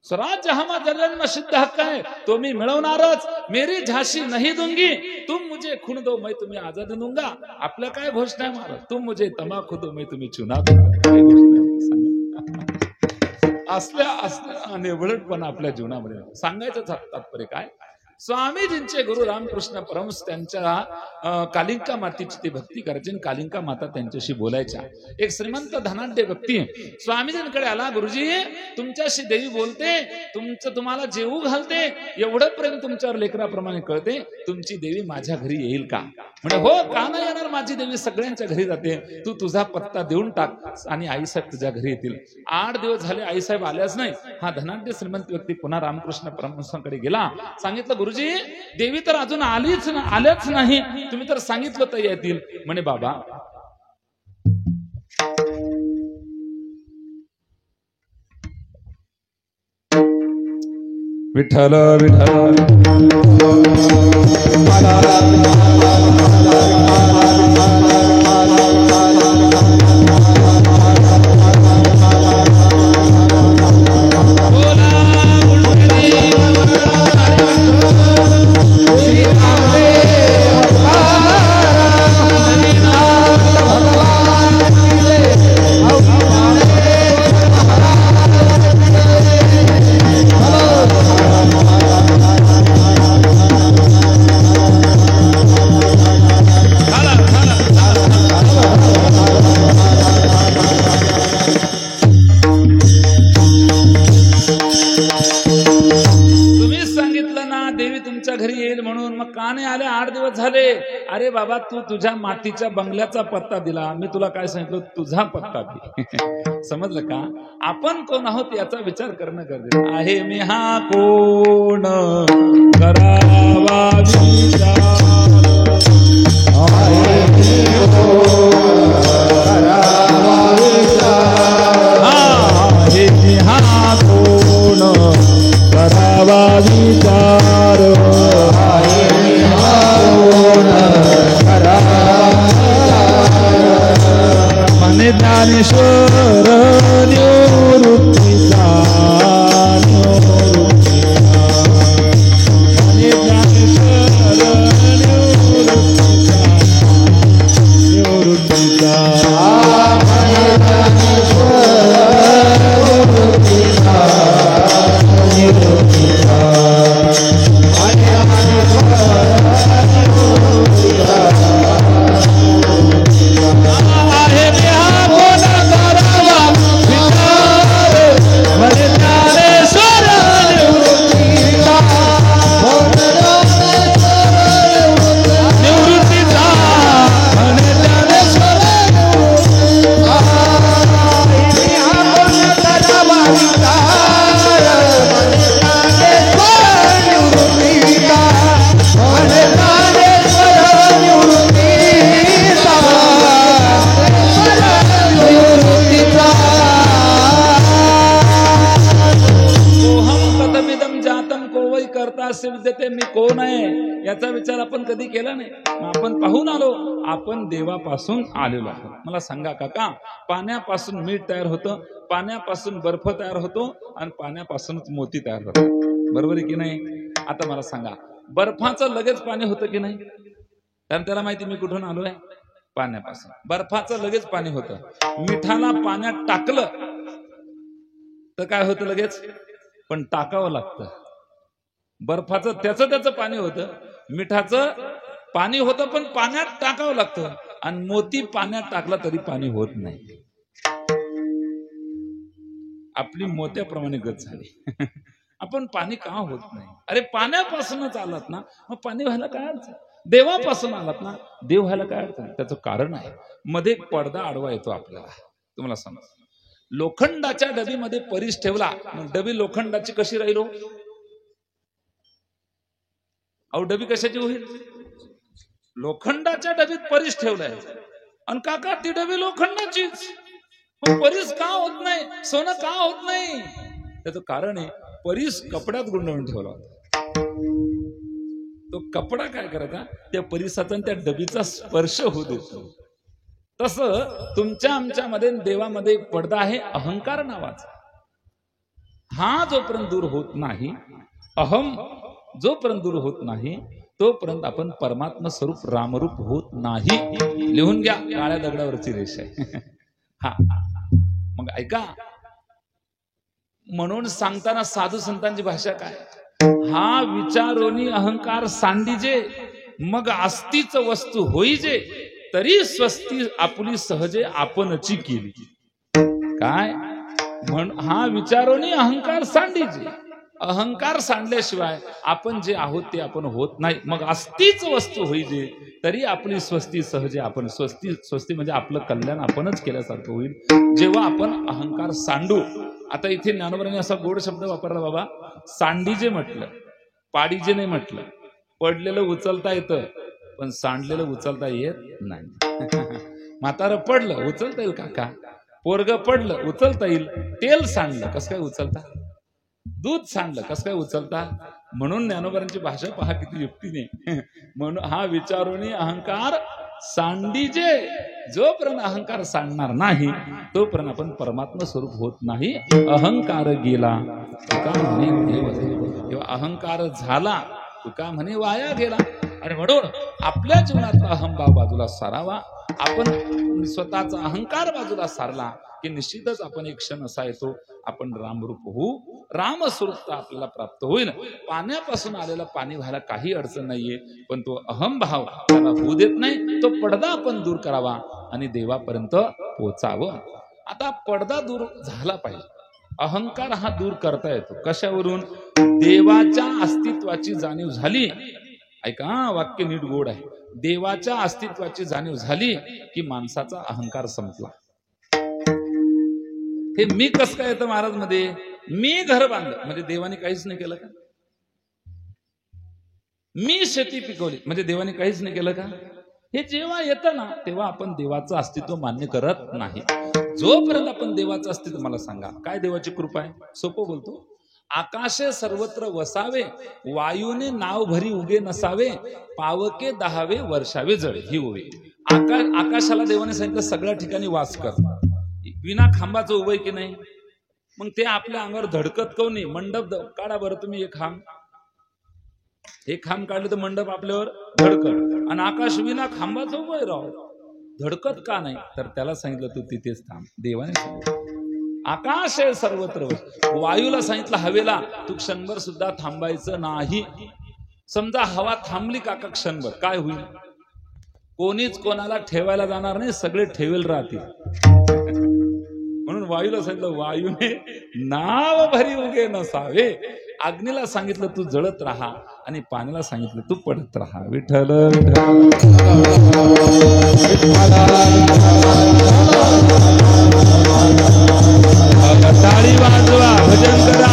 स्वराज्य हा जन्म सिद्ध हक्क आहे, तो मी मिळवणारच. मेरी झाशी नहीं दूंगी, तुम मुझे खून दो मैं तुम्हें आजादी दूंगा. आपल्या काय घोषणा आहे महाराज? तुम मुझे तंबाखू दो मैं तुम्हें चुना दूंगा. असल्या निवडपणा आपल्या जीवनामध्ये सांगायचं तात्पर्य काय स्वामीजींचे गुरु रामकृष्ण परमहंस त्यांच्या कालिंका मातेची ते भक्ती करायची, कालिंका माता त्यांच्याशी बोलायच्या. एक श्रीमंत धनाढ्य व्यक्ती स्वामीजींकडे आला, गुरुजी तुमच्याशी देवी बोलते, तुम्हाला जेवू घालते, एवढं प्रेम तुमच्यावर लेकराप्रमाणे कळते, तुमची देवी माझ्या घरी येईल का? म्हणजे हो, का नाही येणार, माझी देवी सगळ्यांच्या घरी जाते, तू तुझा पत्ता देऊन टाक आणि आईसाहेब तुझ्या घरी येतील. 8 दिवस झाले आईसाहेब आल्याच नाही. हा धनाढ्य श्रीमंत व्यक्ती पुन्हा रामकृष्ण परमहंसांकडे गेला. सांगितलं, गुरुजी देवी तर अजून आल्याच नाही, तुम्ही तर सांगितलं तर येतील. म्हणे बाबा विठ्ठल विठ्ठल झाले. अरे बाबा तू तुझ्या मातीच्या बंगल्याचा पत्ता दिला, मी तुला काय सांगितलं, तुझा पत्ता दे. समजलं का? आपण कोण आहोत याचा विचार करणं गरजेचं आहे. मी हा कोण करावा विचार, मी हा कोण करावा विचार, मने ज्ञानेश्वर निवृत्तीचा, मने ज्ञानेश्वर निवृत्तीचा, मी कोण आहे याचा विचार आपण कधी केला नाही. आपण पाहून आलो, आपण देवापासून आलेलो आहोत. मला सांगा काका, पाण्यापासून मीठ तयार होतं, पाण्यापासून बर्फ तयार होतो आणि पाण्यापासूनच मोती तयार होतो, बरोबर आहे की नाही? आता मला सांगा, बर्फाचं लगेच पाणी होतं की नाही? कारण त्याला माहिती मी कुठून आलोय, पाण्यापासून. बर्फाचं लगेच पाणी होतं. मिठाला पाण्यात टाकलं तर काय होतं लगेच, पण टाकावं लागतं. बर्फाचं त्याचं पाणी होतं, मिठाचं पाणी होतं पण पाण्यात टाकावं लागतं. आणि मोती पाण्यात टाकला तरी पाणी होत नाही. आपली मोत्याप्रमाणे गत झाली. आपण पाणी का होत नाही? अरे पाण्यापासूनच आलात ना, मग पाणी व्हायला काय अडचण? देवापासून आलात ना, देव व्हायला काय अडचण? त्याचं कारण आहे, मध्ये एक पडदा आडवा येतो आपल्याला. तुम्हाला सांगा, लोखंडाच्या डबीमध्ये परीस ठेवला, डबी लोखंडाची कशी राहिलो? अहो डबी कशाची होईल? लोखंडाच्या डबीत परीस ठेवलाय आणि काका ती डबी लोखंडाचीच, परीस का होत नाही? सोनं का होत नाही? त्याचं कारण आहे, परीस कपड्यात गुंडवून ठेवला होता. तो कपडा काय करायचा, त्या परीसाचा त्या डबीचा स्पर्श होऊ देतो. तसं तुमच्या आमच्यामध्ये देवामध्ये एक पडदा आहे, अहंकार नावाचा. हा जोपर्यंत दूर होत नाही, अहम जोपर्यंत दूर होत नाही, तोपर्यंत आपण परमात्मा स्वरूप रामरूप होत नाही. लिहून घ्या, काळ्या दगडावरची रेष आहे. हा मग ऐका, म्हणून सांगताना साधू संतांची भाषा काय, हा विचारोनी अहंकार सांडीजे, मग अस्तीच वस्तू होईजे, तरी स्वस्ती आपुली सहजे आपणची केली. काय म्हण, हा विचारोनी अहंकार सांडीजे, अहंकार सांडल्याशिवाय आपण जे आहोत ते आपण होत नाही. मग अस्तीच वस्तू होईजे, तरी आपली स्वस्ती सहजे आपण. स्वस्ती म्हणजे आपलं कल्याण आपणच केल्यासारखं होईल जेव्हा आपण अहंकार सांडू. आता इथे ज्ञानोबांनी असा गोड शब्द वापरला बाबा, सांडीजे म्हटलं, पाडीजे नाही म्हटलं. पडलेलं उचलता येतं पण सांडलेलं उचलता येत नाही. म्हातारं पडलं उचलता येईल काका, पोरग पडलं उचलता येईल, तेल सांडलं कसं काय उचलता, दूध सांडलं कसं काय उचलता. म्हणून ज्ञानोबांची भाषा पहा किती युक्तीने. म्हणून हा विचारोनी अहंकार सांडीजे, जोपर्यंत अहंकार सांडणार नाही तोपर्यंत आपण परमात्मा स्वरूप होत नाही. अहंकार गेला तुका म्हणे देव झाला. तेव्हा अहंकार झाला तुका म्हणे वाया गेला. आणि म्हणून आपल्या जीवनातला अहंभाव बाजूला सारावा. आपण स्वतःचा अहंकार बाजूला सारला की निश्चितच आपण एक क्षण असा येतो आपण रामरूप होऊ, रामस्वरूप आपल्याला प्राप्त होईल. पाण्यापासून आलेलं पाणी व्हायला काही अडचण नाहीये, पण तो अहंभाव त्याला होऊ देत नाही. तो पडदा आपण दूर करावा आणि देवापर्यंत पोचावं. आता पडदा दूर झाला पाहिजे. अहंकार हा दूर करता येतो कशावरून, देवाच्या अस्तित्वाची जाणीव झाली. ऐका वाक्य नीट गोड आहे. देवाच्या अस्तित्वाची जाणीव झाली की माणसाचा अहंकार संपला. हे मी कसं काय येतं महाराज मध्ये, मी घर बांधलं म्हणजे देवाने काहीच नाही केलं का, मी शेती पिकवली म्हणजे देवाने काहीच नाही केलं का. हे जेव्हा येतं ना तेव्हा आपण देवाचं अस्तित्व मान्य करत नाही. जोपर्यंत आपण देवाचं अस्तित्व, मला सांगा काय देवाची कृपा आहे, सोपं बोलतो. आकाशे सर्वत्र वसावे, वायूने नाव भरी उगे नसावे, पावके दहावे वर्षावे जळे, ही ओवी. आकाशाला देवाने सांगितलं सगळ्या ठिकाणी वास कर, विना खांबाचं उभं की नाही. मग ते आपल्या अंगावर धडकत काऊन नाही. मंडप काढा बरं तुम्ही, एक खांब काढले तर मंडप आपल्यावर धडकत, आणि आकाश विना खांबाचं उभं राव, धडकत का नाही. तर त्याला सांगितलं तू तिथेच थांब. देवाने सांगितलं आकाश आहे सर्वत्र. वायूला सांगितलं हवेला तू क्षणभर सुद्धा थांबायचं नाही. समजा हवा थांबली काका क्षणभर, काय होईल, कोणीच कोणाला ठेवायला जाणार नाही, सगळे ठेवेल राहतील. म्हणून वायूला सांगितलं वायूने नाव भरी उगे नसावे. अग्नीला सांगितलं तू जळत राहा, आणि पाण्याला सांगितलं तू पडत राहा. विठ्ठल टाळी वाजवा, भजन करा.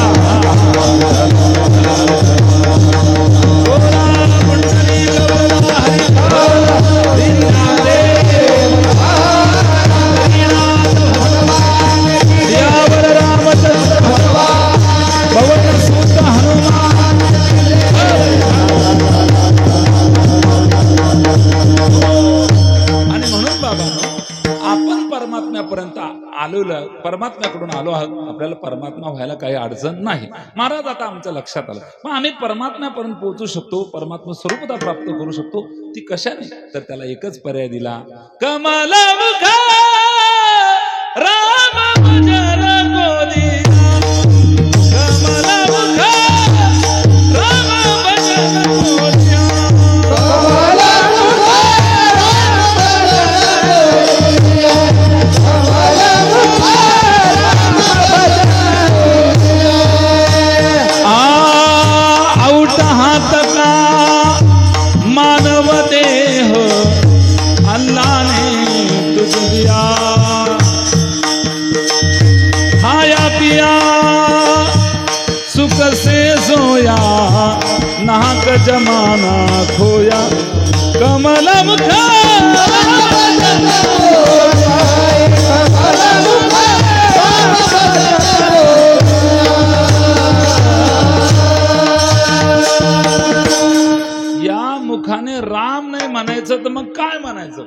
परमात्म्याकडून आलो आहोत, आपल्याला परमात्मा व्हायला काही अडचण नाही. महाराज आता आमच्या लक्षात आलं, मग आम्ही परमात्म्यापर्यंत पोहोचू शकतो, परमात्मा स्वरूपता प्राप्त करू शकतो. ती कशाने, तर त्याला एकच पर्याय दिला, कमल मुख राम भजन गोदी, कमल मुख राम भजन गोदी. नाहक जमाना खोया, कमल मुख या मुखाने राम नाही म्हणायचं तर मग काय म्हणायचं.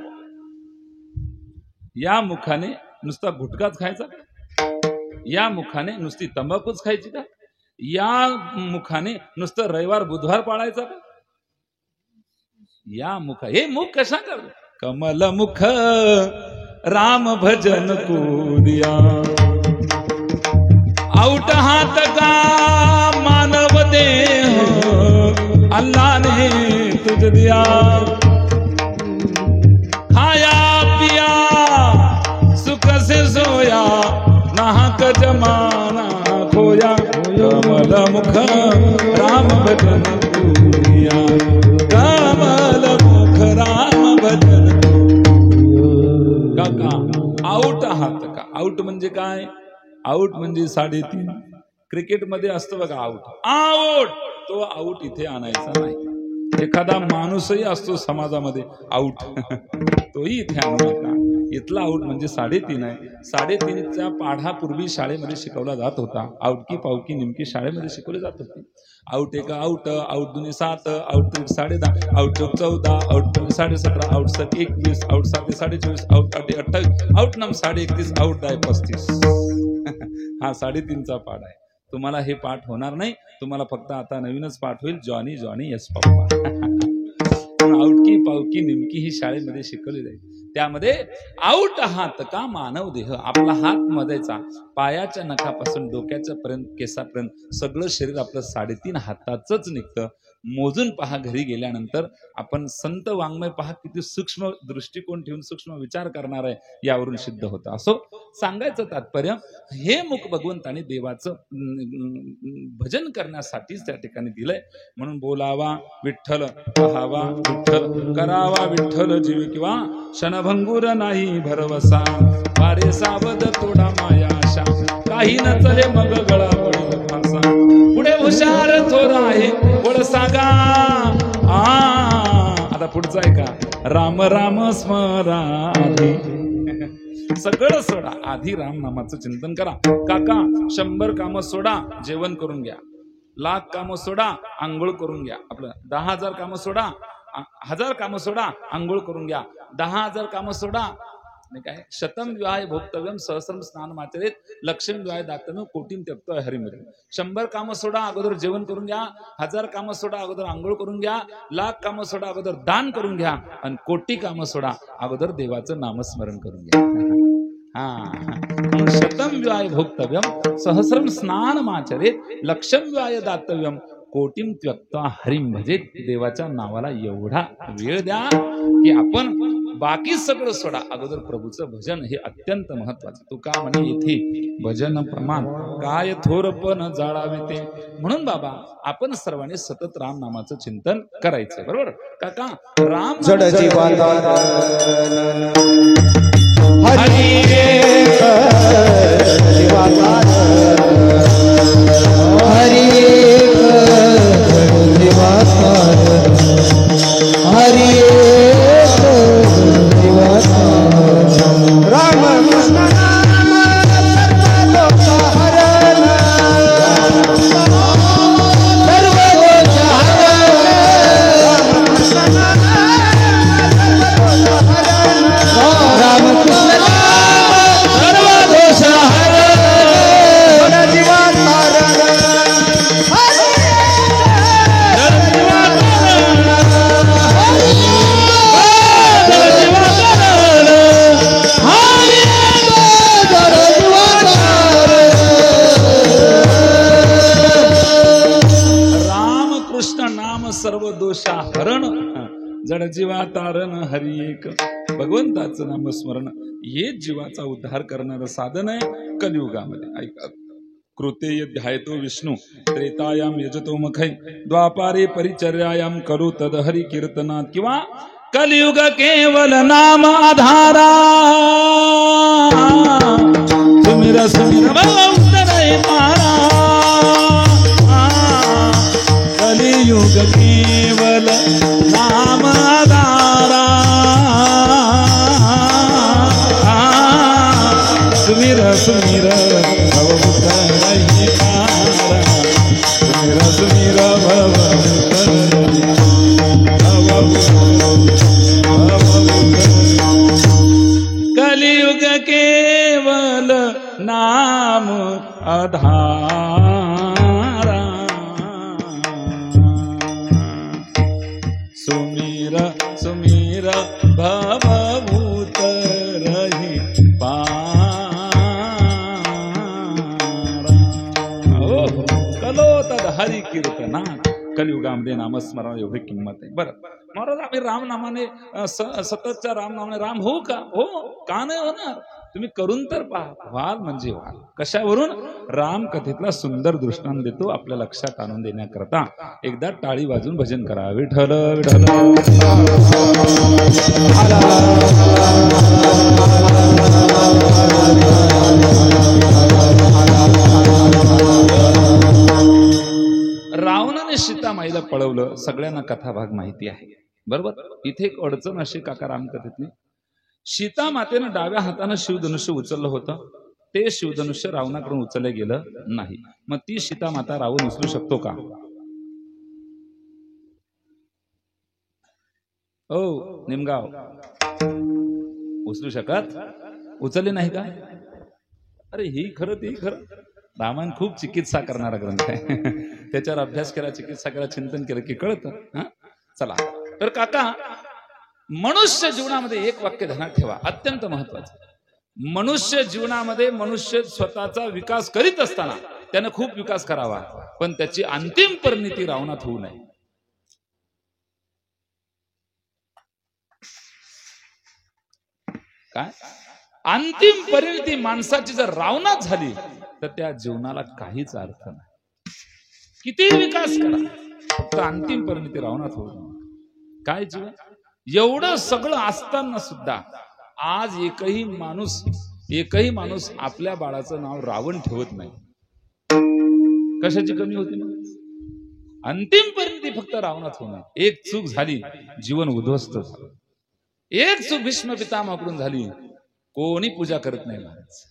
या मुखाने नुसता गुटखाच खायचा, या मुखाने नुसती तंबाखूच खायची का, या मुखाने नुसतं रविवार बुधवार पाळायचा का. या मुख, हे मुख कशा कर, कमल मुख राम भजन को दिया. आउट हात का मानव देह अल्लाह ने तुझ दिया, खाया पिया सुख से सोया, नाहक जमाना खोया, कमल मुख राम भजन पूरिया, कमल मुख राम भजन। काका आउट हात का, आउट म्हणजे काय? आउट म्हणजे 3.5. क्रिकेटमध्ये असतो बघा आउट, आउट, तो आउट इथे आणायचा नाही. एखादा माणूसही असतो समाजामध्ये आउट, तोही इथे आणू नका. इथला आउट म्हणजे 3.5 आहे. 3.5चा पाढा पूर्वी शाळेमध्ये शिकवला जात होता. आउटकी पावकी निमकी शाळेमध्ये शिकवली जात होती. Out 1 out, out 2 7, out 3 10.5, out 4 14, out 5 17, out 7 21, out 7 24, out 8 28, out 9 31, out 10 35. हा 3.5चा पाठ आहे. तुम्हाला हे पाठ होणार नाही. तुम्हाला फक्त आता नवीनच पाठ होईल, जॉनी जॉनी यस पप्पा. आउटकी पावकी निमकी ही शाळेमध्ये शिकवली जाईल. त्यामध्ये आउट हात का मानव देह, आपला हात मधायचा, पायाच्या नखापासून डोक्याच्या पर्यंत केसापर्यंत सगळं शरीर आपलं 3.5 हाताचंच निघतं. मोजून पहा घरी गेल्यानंतर. आपण संत वाङ्मय पहा किती सूक्ष्म दृष्टिकोन ठेवून सूक्ष्म विचार करणार आहे यावरून सिद्ध होतं. असो सांगायचं तात्पर्य, हे मुख भगवंताने देवाचं भजन करण्यासाठीच त्या ठिकाणी दिलंय. म्हणून बोलावा विठ्ठल, पहावा विठ्ठल, करावा विठ्ठल जीव किंवा क्षणभंगुर नाही भरवसा, वारे सावध थोडा माया आशा, काही न चले मग गळा पडेल फासा, पुढे हुशार थोर आहे वळसागा. आता पुढचा आहे का, राम राम स्मरा आधी, सगळं सोडा, आधी राम नामाचं चिंतन करा. काका 100 कामं सोडा, जेवण करून घ्या. 1,00,000 कामं सोडा, आंघोळ करून घ्या. आपलं 10,000 कामं सोडा, 1,000 कामं सोडा, आंघोळ करून घ्या. 10,000 कामं सोडा, नाही काय, शतम विवाह भोक्तव्यम सहस्रम स्नान आचरेत, लक्ष्मी विवाह दातव्यम कोटीन त्यक्तोय हरिमरी. 100 कामं सोडा, अगोदर जेवण करून घ्या. 1,000 कामं सोडा, अगोदर आंघोळ करून घ्या. 1,00,000 कामं सोडा, अगोदर दान करून घ्या. आणि कोटी कामं सोडा, अगोदर देवाचं नामस्मरण करून घ्या. शतम विवाह भोक्तव्यम सहस्रम स्नान आचरेत, लक्ष्मी विवाह दातव्यम कोटीम त्यक्त्वा हरिम भजेत. देवाच्या नावाला एवढा वेळ द्या की आपण बाकी सगळं सोडा, अगोदर प्रभूचं भजन हे अत्यंत महत्वाचं. तू का म्हणे येथे भजन प्रमाण काय थोरपण जाळावे ते. म्हणून बाबा आपण सर्वांनी सतत राम नामाचं चिंतन करायचं. बरोबर काका, राम जड जीवाला हरी एक जीवाला हरी एक जड जीवाला हरी एक जीवाला राम कृष्ण नाम सर्व लोक हरण सर्व दोष हरण राम कृष्ण नाम सर्व दोष हरण जीवा तारण सर्व दोषा हरण जड जीवा तारण हरी एक. भगवंताचं नामस्मरण हे जीवाचा उद्धार करणारं साधन आहे कलियुगामध्ये. ऐका, कृतेय ध्यायतो विष्णू त्रेतायाम यजतो मखै द्वापारे परिचर्यायाम करो तद हरि कीर्तनात. किंवा कलियुग केवल नाम आधारा सुमिर सुमिर मारा. कलियुग केवल नाम आधारा सुमिर सुमिर भव उतरहि पारा. सुमिर सुमिर भव उतरहि कलियुग केवल नाम आधारा. सुमिर सुमिर भवभूत रहि पारा. हरी कीर्तनात कलियुगामध्ये नामस्मरण एवढी किंमत आहे. बरं महाराज आम्ही राम नामाने सततच्या राम नामाने राम होऊ का? हो, का नाही होणार? तुम्ही करून तर पहा, व्हाल म्हणजे व्हाल. कशावरून? राम कथेतला सुंदर दृष्टांत देतो आपल्या लक्षात आणून देण्याकरता. एकदा टाळी वाजून भजन करा. विठ्ठल विठ्ठल रावणाने सीतामाईला पळवलं, सगळ्यांना कथाभाग माहिती आहे बरोबर. इथे एक अडचण अशी काका रामकथेतली, सीता मातेनं डाव्या हातानं शिवधनुष्य उचललं होतं, ते शिवधनुष्य रावणाकडून उचललं गेलं नाही. मग ती सीता माता रावण उचलू शकतो का? ओ निमगाव, उचलू शकत? उचलले नाही का? अरे ही खरं ती खरं. रामायण खूप चिकित्सा करणारा ग्रंथ आहे. त्याच्यावर अभ्यास केला, चिकित्सा केला, चिंतन केलं की कळतं. चला तर काका, मनुष्य जीवनामध्ये एक वाक्य ध्यानात ठेवा, अत्यंत महत्वाचं. मनुष्य जीवनामध्ये मनुष्य स्वतःचा विकास करीत असताना त्याने खूप विकास करावा, पण त्याची अंतिम परिणिती रावणात होऊ नये. काय अंतिम परिणिती माणसाची जर रावणात झाली तर त्या जीवनाला काहीच अर्थ नाही. किती विकास करा, फक्त अंतिम परिणिती रावणात होऊ नये. काय जीवन? एवढं सगळं असताना सुद्धा आज एकही माणूस आपल्या बाळाचं नाव रावण ठेवत नाही. कशाची कमी होती? अंतिम परिणिती फक्त रावणात होणार. एक चूक झाली, जीवन उद्ध्वस्त झालं. एक चूक भीष्म पितामहाकडून झाली, कोणी पूजा करत नाही महाराज.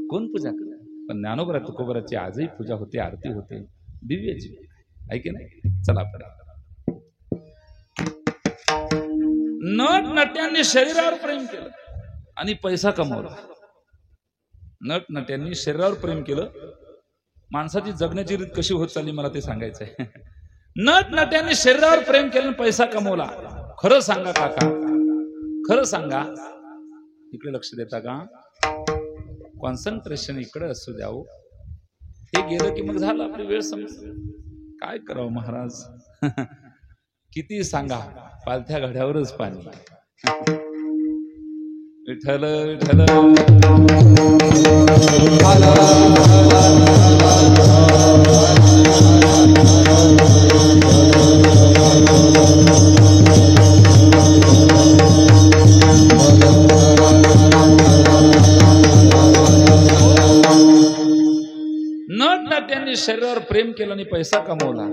कोण पूजा करत? पण ज्ञानोबा तुकोबराची आजही पूजा होते, आरती होते, दिव्याची, आहे की नाही? चला पुढे. नट नट्यांनी शरीरावर प्रेम केलं आणि पैसा कमवला. नट नट्यांनी शरीरावर प्रेम केलं. माणसाची जगण्याची रीत कशी होत चालली मला ते सांगायचंय. नट नट्यांनी शरीरावर प्रेम केलं आणि पैसा कमवला. खरं सांगा काका, खरं सांगा, इकडे लक्ष देता का? कॉन्सन्ट्रेशन इकडे असू द्यावं. हे गेलं की मग झालं, आपली वेळ संपली. काय करावं महाराज? किती सांगा, पालथ्या घड्यावरच पाणी. विठ्ठल विठ्ठल नटनट्यांनी शरीरावर प्रेम केलं आणि पैसा कमवला,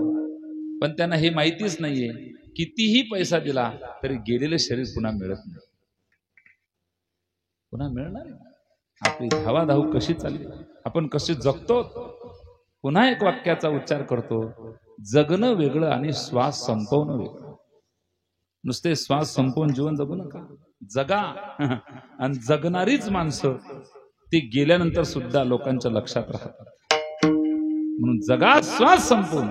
पण त्यांना हे माहितीच नाहीये, कितीही पैसा दिला तरी गेलेलं शरीर पुन्हा मिळत नाही. पुन्हा मिळणार? आपली धावाधाव कशी चालली, आपण कशी जगतो? पुन्हा एक वाक्याचा उच्चार करतो, जगणं वेगळं आणि श्वास संपवणं वेगळं. नुसते श्वास संपवून जीवन जगू नका, जगा. आणि जगणारीच माणसं ती गेल्यानंतर सुद्धा लोकांच्या लक्षात राहतात. म्हणून जगा, श्वास संपवून.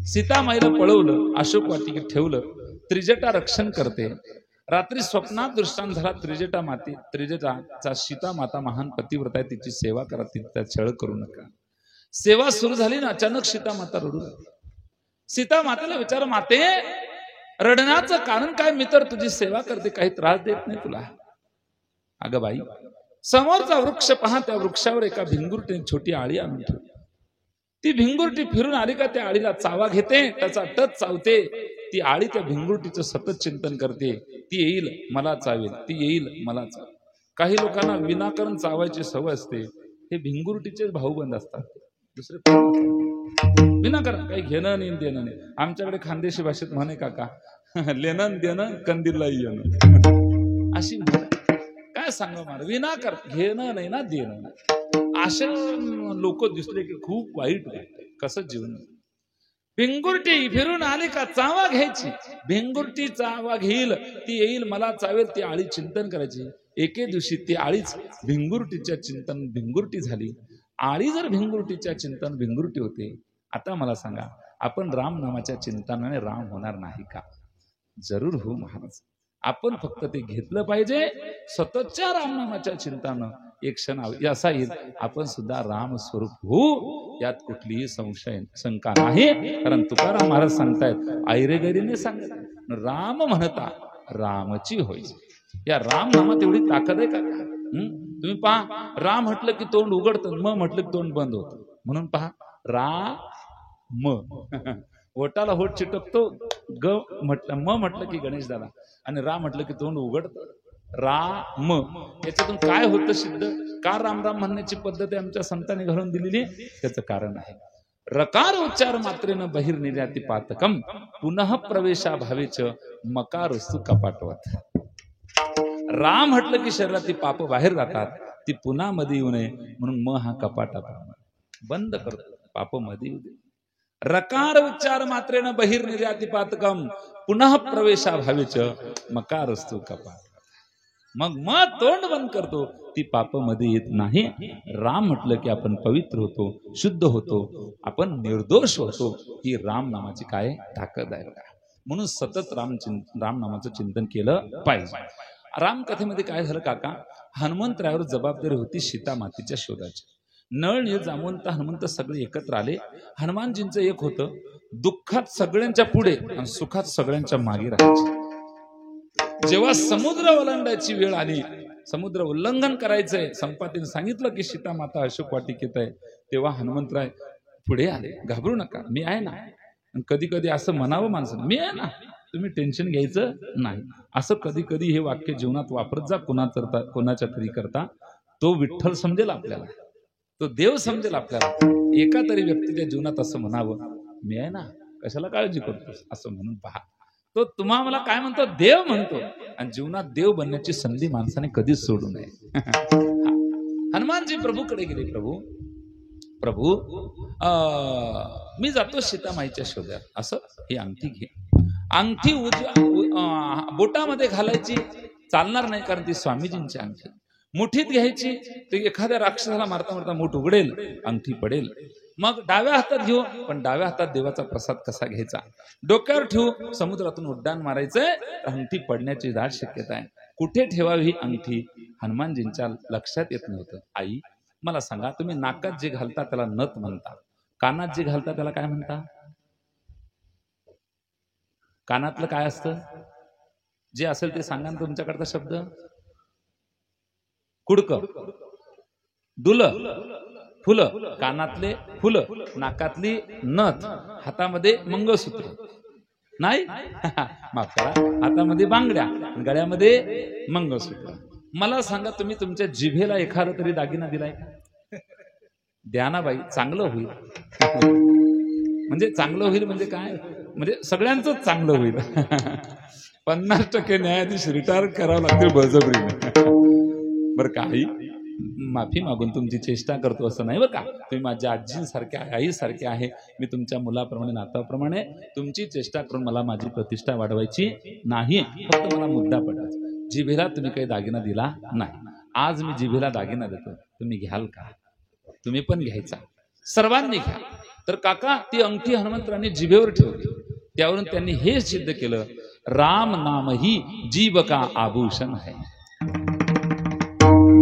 सीतामाईला पळवलं, अशोक वाटिकेत ठेवलं, त्रिजटा रक्षण करते. रात्री स्वप्नात दृष्टांत झाला त्रिजटाचा सीता माता महान पतिव्रता आहे, तिची सेवा करा, तिचा छळ करू नका. सेवा सुरू झाली ना, अचानक सीता माता रडू लागली. सीता मातेला विचार, माते रडण्याचं कारण काय? मी तर तुझी सेवा करते, काही त्रास देत नाही तुला. अगं बाई, समोरचा वृक्ष पहा, त्या वृक्षावर एका भिंगुरटीने छोटी आळी आणून ठेवली. ती भिंगुरटी फिरून आली का त्या आळीला चावा घेते, त्याचा टच चावते. ती आळी त्या भिंगुरटीचं सतत चिंतन करते, ती येईल मला चावेल, ती येईल मला चावेल. काही लोकांना विनाकारण चावायची सवय असते, हे भिंगुरटीचे भाऊबंद असतात. दुसरे विनाकारण काही घेणं नाही देणं नाही. आमच्याकडे खानदेशी भाषेत म्हणे काका, लेणं देणं कंदीलला येणं, अशी म्हण. काय सांगा मला, विनाकारण घेणं नाही ना देणं नाही. असे लोक दिसले की खूप वाईट वाटते. कसं जीवन? भिंगुरटी फिरून आली का चावा घ्यायची. भिंगुरटी चावा घेईल, ती येईल मला चावेल, ती आळी चिंतन करायची. एके दिवशी ती आळीच भिंगुरटीच्या चिंतन भिंगुरटी झाली. आळी जर भिंगुरटीच्या चिंतन भिंगुरटी होते, आता मला सांगा, आपण राम नामाच्या चिंतनाने राम होणार नाही का? जरूर हो महाराज. आपण फक्त ते घेतलं पाहिजे. सततच्या रामनामाच्या चिंतानं एक क्षण असा येईल आपण सुद्धा राम स्वरूप होऊ, यात कुठलीही संशय शंका नाही. कारण तुकाराम महाराज सांगतायत, ऐरेगैरीने सांगत, राम म्हणता रामची होय. या राम नामात एवढी ताकद आहे का? तुम्ही पहा, राम म्हटलं की तोंड उघडतं, म म्हटलं की तोंड बंद होतं. म्हणून पहा, राम ओटाला होट चिटकतो, ग म्हटलं म म्हटलं की गणेश दादा, आणि रा म्हटलं की तोंड उघडतं. राम, याच्यातून काय होतं सिद्ध? का राम राम म्हणण्याची पद्धत आहे आमच्या संतांनी घालून दिलेली? त्याचं कारण आहे, रकार उच्चार मात्रेनं बहिर्निर्याती पातकम पुनः प्रवेशा भावेच मकारस्तु कपाटवत. राम म्हटलं की शरीरातली पाप बाहेर जातात, ती पुन्हा मध्ये येऊ नये म्हणून म हा कपाटा बंद करतो, पाप मध्ये येऊ दे. रकार उच्चार मात्रेनं बहिर्निर्याती पातकम पुनः प्रवेशा भावेच मकारस्तु कपाट. मग तोंड बंद करतो, ती पाप मध्ये येत नाही. राम म्हटलं की आपण पवित्र होतो, शुद्ध होतो, आपण निर्दोष होतो. ही राम नामाची काय ताकद आहे. म्हणून सतत राम नामाचं चिंतन केलं पाहिजे. रामकथेमध्ये काय झालं काका, हनुमंतरायावर जबाबदारी होती सीता मातेच्या शोधाची. नळ नीळ जामवंत हनुमंत सगळे एकत्र आले. हनुमानजींचं एक होतं, दुःखात सगळ्यांच्या पुढे आणि सुखात सगळ्यांच्या मागे राहायचे. जेव्हा समुद्र ओलांडायची वेळ आली, समुद्र उल्लंघन करायचंय, संपातीने सांगितलं की सीता माता अशोक वाटिकेत आहे, तेव्हा हनुमंतराय पुढे आले. घाबरू नका, मी आहे ना. कधी कधी असं म्हणावं माणसानं, मी आहे ना, तुम्ही टेन्शन घ्यायचं नाही. असं कधी कधी हे वाक्य जीवनात वापरत जा, कोणाच्या तरी करता. तो विठ्ठल समजेल आपल्याला, तो देव समजेल आपल्याला. एका तरी व्यक्तीच्या जीवनात असं म्हणावं, मी आहे ना, कशाला काळजी करतोस, असं म्हणून पहा. तो तुम्हा मला काय म्हणतो, देव म्हणतो. आणि जीवनात देव बनण्याची संधी माणसाने कधीच सोडू नये. हनुमानजी प्रभूकडे गेले. प्रभू मी जातो सीतामाईच्या शोधात. असं ही अंगठी घे. अंगठी बोटामध्ये घालायची चालणार नाही, कारण ती स्वामीजींची अंगठी. मुठीत घ्यायची, ते एखाद्या राक्षसाला मारता मारता मूठ उघडेल, अंगठी पडेल. मग डाव्या हातात घेऊ, पण डाव्या हातात देवाचा प्रसाद कसा घ्यायचा? डोक्यावर ठेवू, समुद्रातून उड्डाण मारायचंय, अंगठी पडण्याची दाट शक्यता आहे. कुठे ठेवावी ही अंगठी हनुमानजींच्या लक्षात येत नव्हतं. आई मला सांगा, तुम्ही नाकात जे घालता त्याला नथ म्हणता, कानात जे घालता त्याला काय म्हणता? कानातलं काय असतं? जे असेल ते सांगा ना तुमच्याकडचा शब्द. कुडक, डुल, फुलं. कानातले फुलं, नाकातली नथ, हातामध्ये मंगळसूत्र नाही, माफ करा, हातामध्ये बांगड्या, गळ्यामध्ये मंगळसूत्र. मला सांगा, तुम्ही तुमच्या जिभेला एखादा तरी दागिना दिलाय? द्या ना बाई, चांगलं होईल. म्हणजे चांगलं होईल म्हणजे काय? म्हणजे सगळ्यांच चांगलं होईल. 50% न्यायाधीश रिटायर करावं लागतील बळजबरीने. बरं का आई, माफी मागून तुमची चेष्टा करतो असं नाही बरं का. तुम्ही माझ्या आजीसारखे आहे, आईसारखे आहे. मी तुमच्या मुलाप्रमाणे, नाताप्रमाणे. तुमची चेष्टा करून मला माझी प्रतिष्ठा वाढवायची नाही. फक्त मला मुद्दा पडायचा, जिभेला तुम्ही काही दागिना दिला नाही. आज मी जिभेला दागिना देतो, तुम्ही घ्याल का? तुम्ही पण घ्यायचा, सर्वांनी घ्या. तर काका, ती अंगठी हनुमंतरांनी जिभेवर ठेवली. त्यावरून त्यांनी हे सिद्ध केलं, राम नाम ही जीव का आभूषण आहे.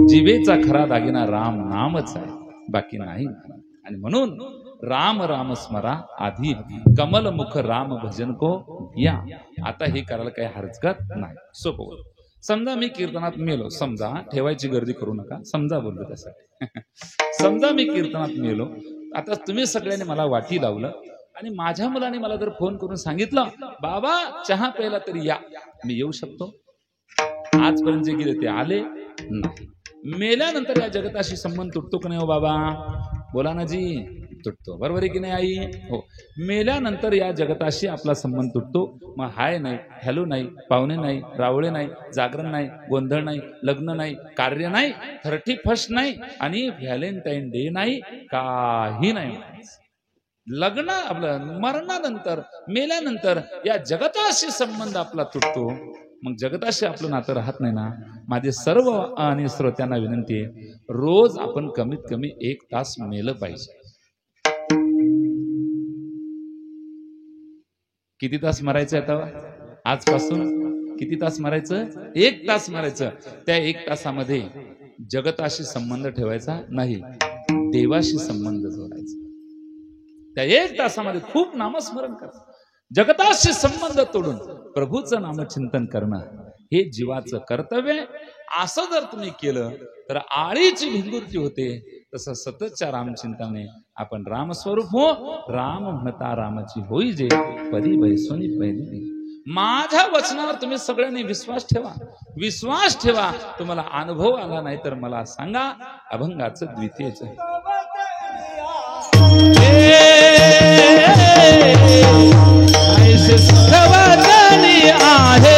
जिभेचा खरा दागिना राम नामच आहे, बाकी नाही. आणि म्हणून राम राम स्मरा आधी कमल मुख राम भजन को या. आता हे करायला काही हरकत नाही, सोपं. समजा मी कीर्तनात मेलो, समजा, ठेवायची गर्दी करू नका, समजा बोललो त्यासाठी. समजा मी कीर्तनात मेलो. आता तुम्ही सगळ्यांनी मला वाटी लावलं आणि माझ्या मुलाने मला जर फोन करून सांगितलं, बाबा चहा प्यायला तरी या, मी येऊ शकतो? आजपर्यंत जे गेले ते आले नाही. मेल्यानंतर या जगताशी संबंध तुटतो की नाही हो बाबा? बोला ना जी, तुटतो. बरोबर आहे की नाही आई? हो. मेल्यानंतर या जगताशी आपला संबंध तुटतो. मग हाय नाही, हॅलो नाही, पाहुणे नाही, रावळे नाही, जागरण नाही, गोंधळ नाही, लग्न नाही, कार्य नाही, 31st नाही, आणि व्हॅलेंटाईन डे नाही, काही नाही. लग्न आपलं मरणानंतर, मेल्यानंतर या जगताशी संबंध आपला तुटतो. मग जगताशी आपलं नातं राहत नाही ना. माझे सर्व आणि श्रोत्यांना विनंती आहे, रोज आपण कमीत कमी 1 तास मेलं पाहिजे. किती तास मरायचं आता आजपासून? किती तास मारायचं? 1 तास मारायचं. त्या 1 तासामध्ये जगताशी संबंध ठेवायचा नाही, देवाशी संबंध जोडायचा. त्या 1 तासामध्ये खूप नामस्मरण करा, जगताशी संबंध तोडून प्रभूचं नामचिंतन करणं हे जीवाचं कर्तव्य. असं जर तुम्ही केलं तर आळीची भिंगुरती होते. तसं सततच्या रामचिंतनाने आपण रामस्वरूप हो. राम म्हणता रामाची होई जे, पदी बैसोनी पहिली. माझ्या वचनावर तुम्ही सगळ्यांनी विश्वास ठेवा, विश्वास ठेवा. तुम्हाला अनुभव आला नाही तर मला सांगा. अभंगाचं द्वितीयच ऐसे सुखवचनी आहे,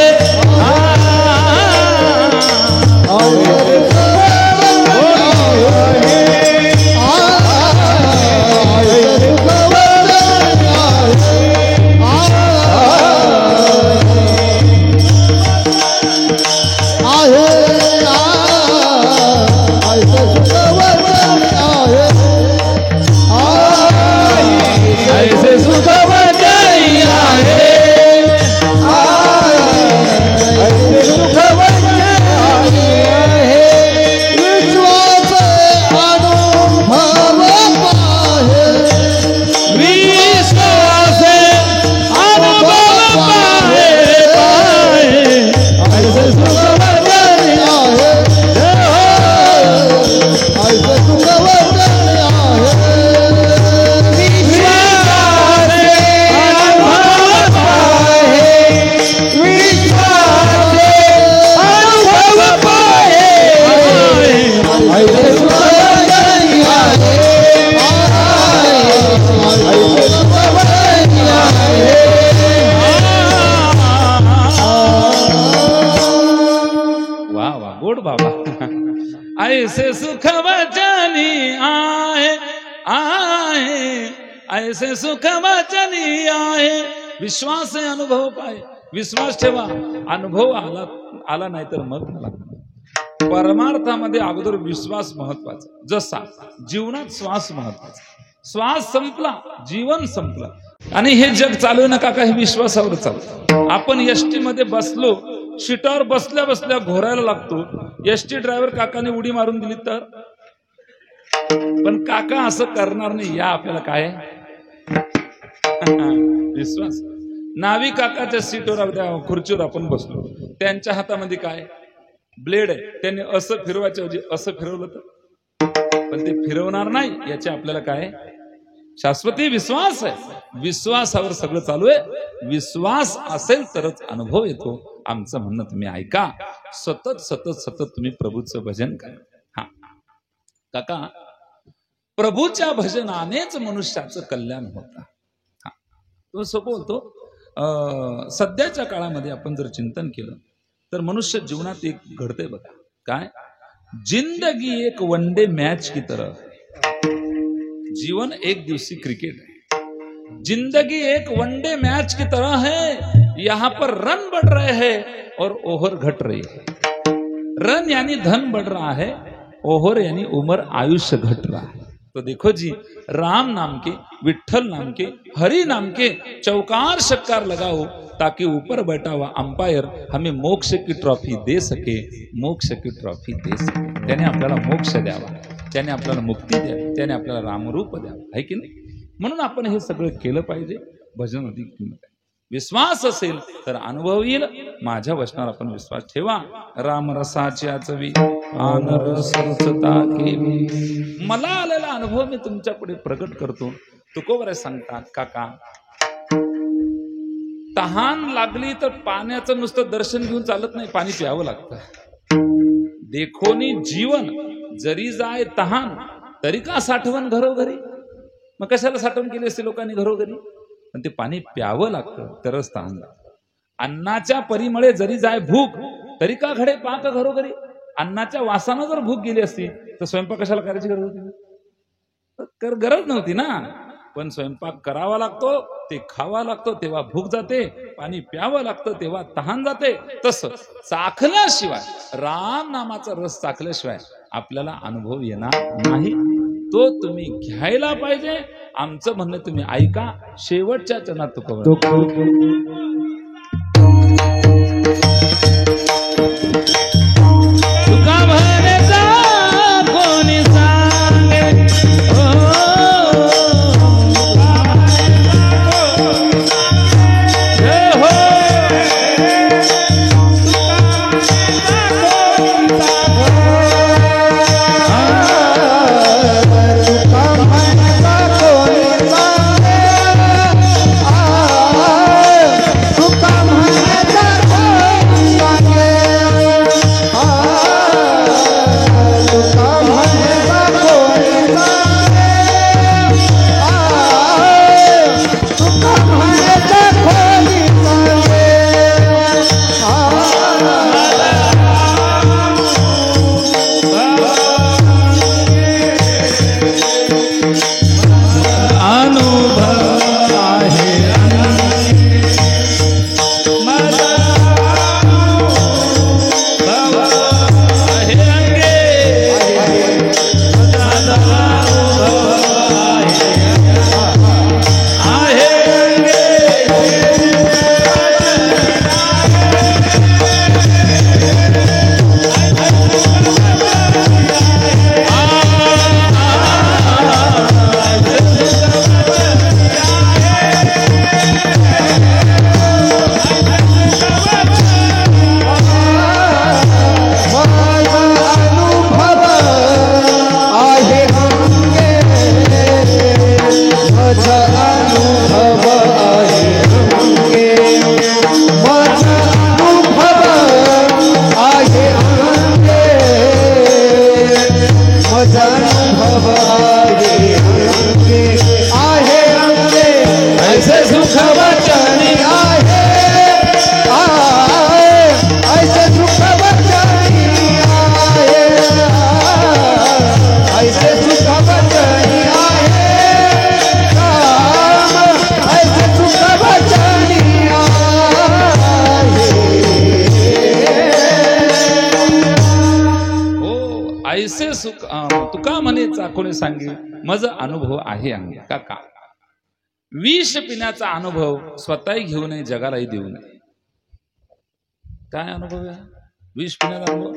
ऐसे सुख वचनी आहे, ऐसे सुख वचनी आहे. विश्वास आहे, अनुभव पाय. विश्वास ठेवा. अनुभव आला नाही तर मग मला. परमार्थामध्ये अगोदर विश्वास महत्वाचा. जसा जीवनात श्वास महत्वाचा. श्वास संपला, जीवन संपलं. आणि हे जग चालू नका का, हे विश्वासावर चालतं. आपण एसटी मध्ये बसलो, सीटावर बसल्या बसल्या घोरायला लागतो. एसटी ड्रायव्हर काकाने उडी मारून दिली तर, पण काका असं करणार नाही. या आपल्याला काय विश्वास. नावी काकाच्या सीटवर, खुर्चीवर आपण बसलो, त्यांच्या हातामध्ये काय ब्लेड आहे. त्यांनी असं फिरवायच्या ऐवजी असं फिरवलं तर, पण ते फिरवणार नाही. याचे आपल्याला काय शाश्वती विश्वास आहे. विश्वासावर सगळं चालू आहे. विश्वास असेल तरच अनुभव येतो. आमचं म्हणणं तुम्ही ऐका. सतत सतत सतत तुम्ही प्रभूचं भजन करा. हा काका, प्रभूच्या भजनानेच मनुष्याचं कल्याण होतं. हा तो सोपं बोलतो. सध्याच्या काळामध्ये आपण जर चिंतन केलं तर मनुष्य जीवनात एक घडते बघा. काय? जिंदगी एक वनडे मैच की तरह. जीवन एक दिवसीय क्रिकेट है. जिंदगी एक वनडे मैच की तरह है. यहाँ पर रन बढ़ रहे हैं और ओवर घट रही है. रन यानी धन बढ़ रहा है, ओवर यानी उम्र आयुष्य घट रहा है. तो देखो जी, राम नाम के, विठ्ठल नाम के, हरि नाम के चौकार शक्कार लगाओ ताकि ऊपर बैठा हुआ अंपायर हमें मोक्ष की ट्रॉफी दे सके. मोक्ष की ट्रॉफी दे सके. त्याने आपल्याला मोक्ष द्यावा, त्याने आपल्याला मुक्ती द्यावी, त्याने आपल्याला रामरूप द्यावं, आहे की नाही? म्हणून आपण हे सगळं केलं पाहिजे. भजन अधिक किंमत आहे. विश्वास असेल तर अनुभव येईल. माझ्या वचनावर आपण विश्वास ठेवा. राम रसाची चवी आनरसता केली. मला आलेला अनुभव मी तुमच्या पुढे प्रकट करतो. तुकोबरे सांगतात, काका तहान लागली तर पाण्याचं नुसतं दर्शन घेऊन चालत नाही, पाणी प्यावं लागतं. देखोनी जीवन जरी जाय तहान तरी का साठवण घरोघरी. मग कशाला साठवण केली असते लोकांनी घरोघरी? पण ते पाणी प्यावं लागतं तरच तहान लागतं. अन्नाच्या परिमळे जरी जाय भूक तरी का घडे पाक घरोघरी. अन्नाच्या वासानं जर भूक गेली असती तर स्वयंपाक कशाला करायची गरज होती? तर गरज नव्हती ना. पण स्वयंपाक करावा लागतो, ते खावा लागतो तेव्हा भूक जाते, पाणी प्यावं लागतं तेव्हा तहान जाते. तसं चाखल्याशिवाय, राम नामाचा रस चाखल्याशिवाय आपल्याला अनुभव येणार नाही. तो तुम्ही घ्यायला पाहिजे. आमचं म्हणणं तुम्ही ऐका. शेवटच्या चरणात तुकोबा सुख तुका म्हणे चाकोने सांगे मज अनुभव आहे अंगी. काका विष पिण्याचा अनुभव स्वतःही घेऊ नये जगालाही देऊ नये. काय अनुभव आहे विष पिण्याचा अनुभव?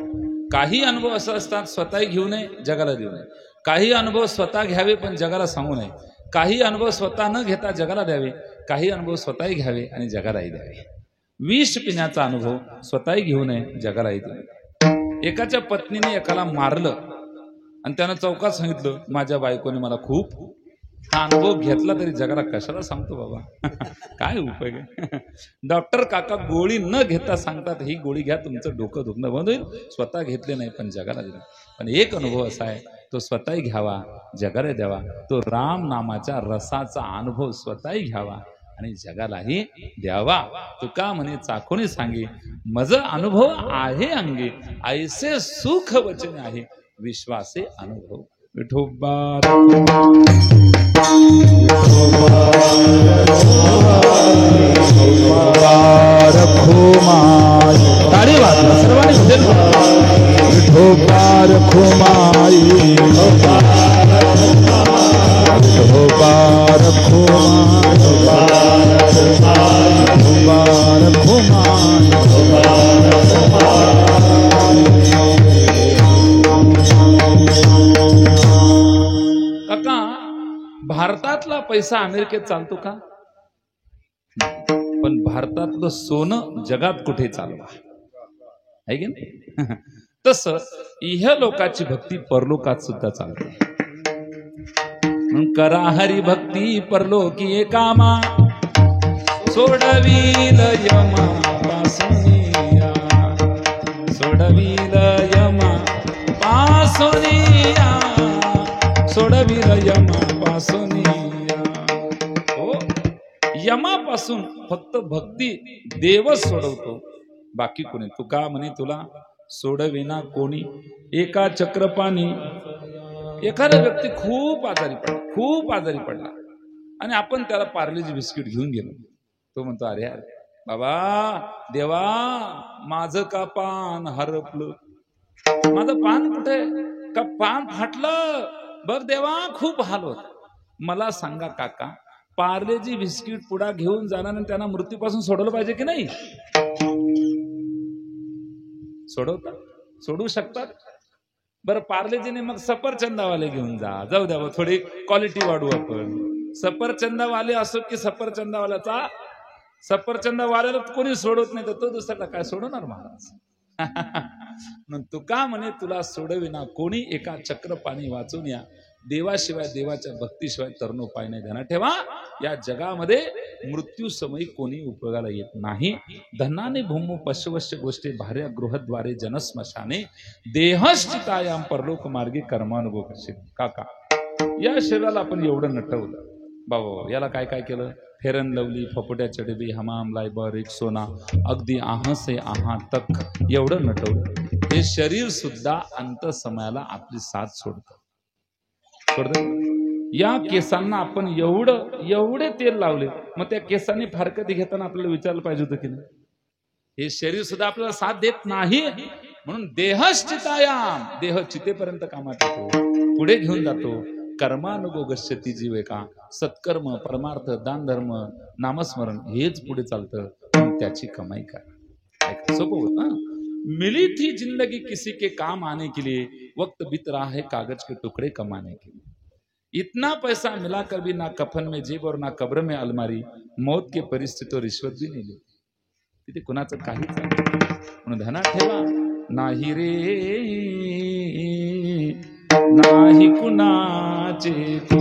काही अनुभव असं असतात स्वतःही घेऊ नये जगाला देऊ नये. काही अनुभव स्वतः घ्यावे पण जगाला सांगू नये. काही अनुभव स्वतः न घेता जगाला द्यावे. काही अनुभव स्वतःही घ्यावे आणि जगालाही द्यावे. विष पिण्याचा अनुभव स्वतःही घेऊ नये जगालाही देऊ नये. एकाच्या पत्नीने एकाला मारलं आणि त्यानं चौकात सांगितलं माझ्या बायकोने मला खूप. हा अनुभव घेतला तरी जगाला कशाला सांगतो बाबा? काय उपयोग आहे? डॉक्टर काका गोळी न घेता सांगतात ही गोळी घ्या तुमचं डोकं दुखणं बंद होईल. स्वतः घेतले नाही पण जगाला दिलं. पण एक अनुभव असा आहे तो स्वतःही घ्यावा जगाला द्यावा. तो राम नामाच्या रसाचा अनुभव स्वतःही घ्यावा आणि जगालाही द्यावा. तुका म्हणे चाकोनी सांगे मज अनुभव आहे अंगी ऐसे सुख वचन आहे विश्वासे अनुभव. विठोबा ताळी वाजवा सर्वांनी. विठोबा रखुमाई विठोबा काका भारतातला पैसा अमेरिकेत चालतो का? पण भारतातलं सोनं जगात कुठे चालवा आहे की नाही? तस इह लोकाची भक्ती परलोकात सुद्धा चालते. करा हरी भक्ती परलोकी एकामा सोडवील यमा पासुनिया सोडवील यमा पासुनिया सोडवील यमा पासुनिया. हो यमापासून फक्त भक्ती देवच सोडवतो बाकी कोणी. तुका म्हणे तुला सोडविना कोणी एका चक्रपाणी. एखादा व्यक्ती खूप आजारी पडला आणि आपण त्याला पार्लेजी बिस्किट घेऊन गेलो. तो म्हणतो अरे अरे बाबा देवा माझं का पान हरपलं. माझं पान कुठे का पान फाटलं बघ देवा खूप हाल होत. मला सांगा काका पार्लेजी बिस्किट पुढा घेऊन जाणार आणि त्यांना मृत्यूपासून सोडवलं पाहिजे की नाही? सोडवतात सोडू शकतात. बरं पार्लेजीने मग सफरचंदावाले घेऊन जाऊ द्या थोडी क्वालिटी वाढवू आपण. सफरचंदावाले असो की सफरचंदावाल्याचा सफरचंदावाल्याला कोणी सोडवत नाही तर तो दुसऱ्याला काय सोडवणार महाराज? तुका म्हणे तुला सोडविना कोणी एका चक्र पाणी वाचून या. देवाशिवाय देवाच्या भक्तीशिवाय तरुणोपाय नाही. ध्यानात ठेवा या जगामध्ये मृत्यू समयी कोणी उपयोगाला येत नाही. धनाने भूमू पशवश्य गोष्टी भार्या गृहद्वारे जनस्मशाने देहश्चितायाम परलोक मार्गे कर्मानुभव करशील. काका या शरीराला आपण एवढं नटवलं बाबा. याला काय काय केलं? फेरन लवली फपोट्या चढबी हमाम लायबर एक सोना अगदी आह से आहा तक एवढं नटवलं. हे शरीर सुद्धा अंत समयाला आपली साथ सोडतं. या केसांना आपण एवढे तेल लावले मग त्या केसांनी फारकती घेताना आपल्याला विचारलं पाहिजे होतं की नाही? हे शरीर सुद्धा आपल्याला साथ देत नाही. म्हणून देहश्चितायाम देह चितेपर्यंत कामात येतो पुढे घेऊन जातो. कर्मानुगो गच्छति जीवेका सत्कर्म परमार्थ दान धर्म नामस्मरण हेच पुढे चालतं. त्याची कमाई काय सोपं होत. मिली थी जिंदगी किसी के काम आने के लिए वक्त बीत रहा है कागज के टुकड़े कमाने के लिए. इतना पैसा मिलाकर भी ना कफन में जेब और ना कब्र में अलमारी मौत के परिस्थिती रिश्वत भी नाही. तिथे कुणाचं काहीच म्हणून ध्यानात ठेवा. नाही रे नाही कुणाचे तू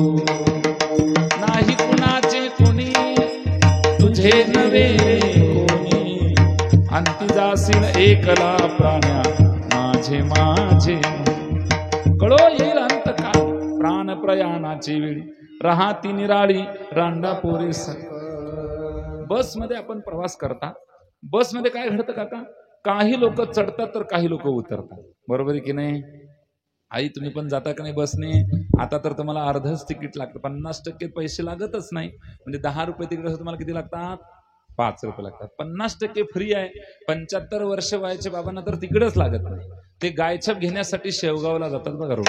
नाही कुणाचे कोणी तुझे नवे कोणी अंती जासील एकला प्राण्या माझे माझे. कळो येईल अंत काळ प्राण प्रयाणाची वेळी राहती निराळी रांडा पोरे. बस मध्ये आपण प्रवास करता. बस मध्ये काय घडतं काका? काही लोक चढतात तर काही लोक उतरतात. बरोबर आहे की नाही? आई तुम्ही पण जाता का नाही बसने? आता तर तुम्हाला अर्धच तिकीट लागतं. 50% पैसे लागतच नाही. म्हणजे 10 रुपये तिकीट तुम्हाला किती लागतात? 5 रुपये लागतात. 50% फ्री आहे. 75 वर्ष वयाच्या बाबांना तर तिकीटच लागत नाही. ते गायछाप घेण्यासाठी शेवगावला जातात बघा रोज.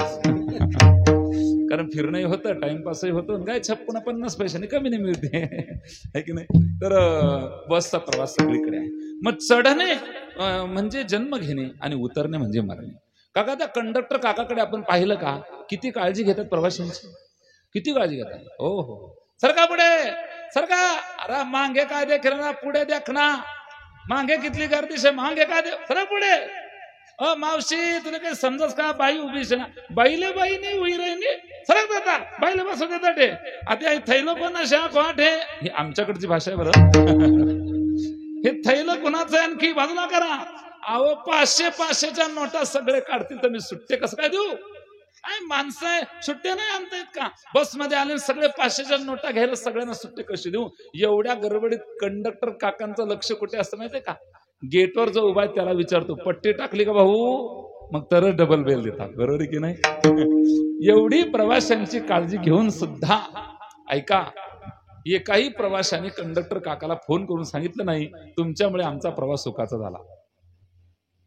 कारण फिरणंही होतं, टाइमपासही होतो, गायछाप पुन्हा 50 पैशाने कमी नाही मिळते, है की नाही. तर बसचा प्रवास सगळीकडे आहे. मग चढणे म्हणजे जन्म घेणे आणि उतरणे म्हणजे मरणे. काका त्या कंडक्टर काकाकडे आपण पाहिलं का, किती काळजी घेतात प्रवाशांची, किती काळजी घेतात. हो हो, सरका पुढे सरका, अरे मांगे काय देख ना, पुढे देख ना, मांगे कितली गर्दी शे, मांगे काय दे, सर पुढे. मावशी तुला काही समजस का, बाई उभी शे ना, बाईले बाई नाही उई राहिली, सरक देता बाईले बसू देतात ते. आता थैलं पण अशा कोण हे, ही आमच्याकडची भाषा आहे बरं. हे थैलं कोणाचं आहे, आणखी बाजूला करा. अहो 500-500च्या नोटा सगळे काढतील तर मी सुट्टे कसं काय देऊ. काय माणसं आहे, सुट्टे नाही आणता येत का. बसमध्ये आले सगळे 500च्या नोटा घ्यायला सगळ्यांना सुट्टे कशी देऊ. एवढ्या गडबडीत कंडक्टर काकांचं लक्ष कुठे असतं माहितीये का, गेटवर जो उभा आहे त्याला विचारतो पट्टी टाकली का भाऊ, मग तरच डबल बेल देतात. बरोबर आहे की नाही. एवढी प्रवाशांची काळजी घेऊन सुद्धा ऐका, एकाही प्रवाशाने कंडक्टर काकाला फोन करून सांगितलं नाही तुमच्यामुळे आमचा प्रवास सुखाचा झाला.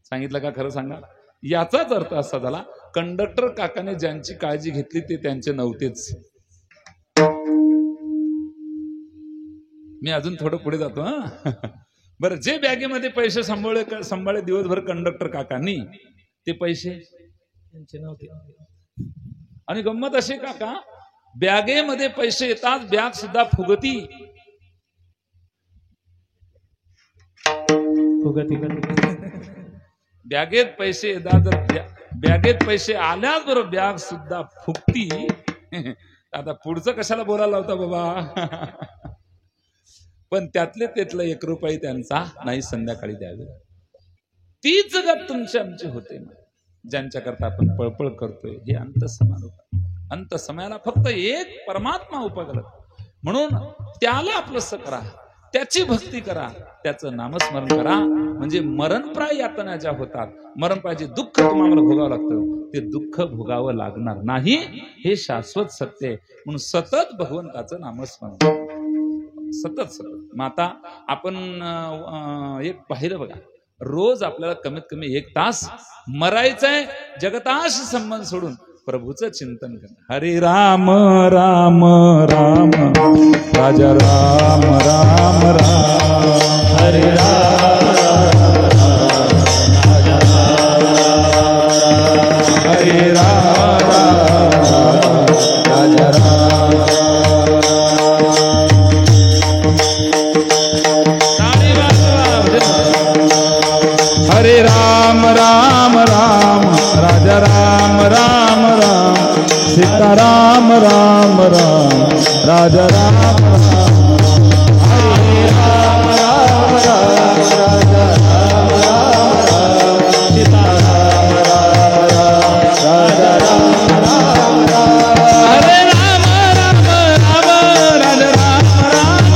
सांगितलं का, खरं सांगा. याचाच अर्थ असा झाला, कंडक्टर काकाने ज्यांची काळजी घेतली ते त्यांचे नव्हतेच. मी अजून थोडं पुढे जातो हा. बरं, जे बॅगेमध्ये पैसे सांभाळे दिवसभर कंडक्टर काकांनी, ते पैसे त्यांचे नव्हते. आणि गंमत अशी काका, बॅगेमध्ये पैसे येतात, बॅग सुद्धा फुगती. बॅगेत पैसे येतात, बॅगेत पैसे आल्याच बरोबर बॅग सुद्धा फुगती. आता पुढचं कशाला बोलायला होता बाबा. पण त्यातलं 1 रुपये त्यांचा नाही संध्याकाळी द्यावे. तीच गत तुमची आमची होते ना, ज्यांच्या करता आपण पळपळ करतोय. हे अंतसमान होत. अंतसमयाला फक्त एक परमात्मा उपगत, म्हणून त्याला आपलंसं करा, त्याची भक्ती करा, त्याचं नामस्मरण करा. म्हणजे मरणप्राय यातना ज्या होतात, मरणप्राय जे दुःख तुम्हाला भोगावं लागतं, ते दुःख भोगावं लागणार नाही. हे शाश्वत सत्य आहे. म्हणून सतत भगवंताचं नामस्मरण, सतत. मग आता आपण एक पाहिलं बघा, रोज आपल्याला कमीत कमी 1 तास मरायचंय, जगताशी संबंध सोडून प्रभूचं चिंतन करणं. हरे राम राम राम राजा राम राम राम, हरे राम राजा हरे राम राजा हरे राम राम राम राजा राम राम राम, सीता राम राम राम राजा राम राम, हरे राम राम राम राजा राम राम राम, सीता राम राम राम राजा राम राम राम, हरे राम राम राम राजा राम राम राम,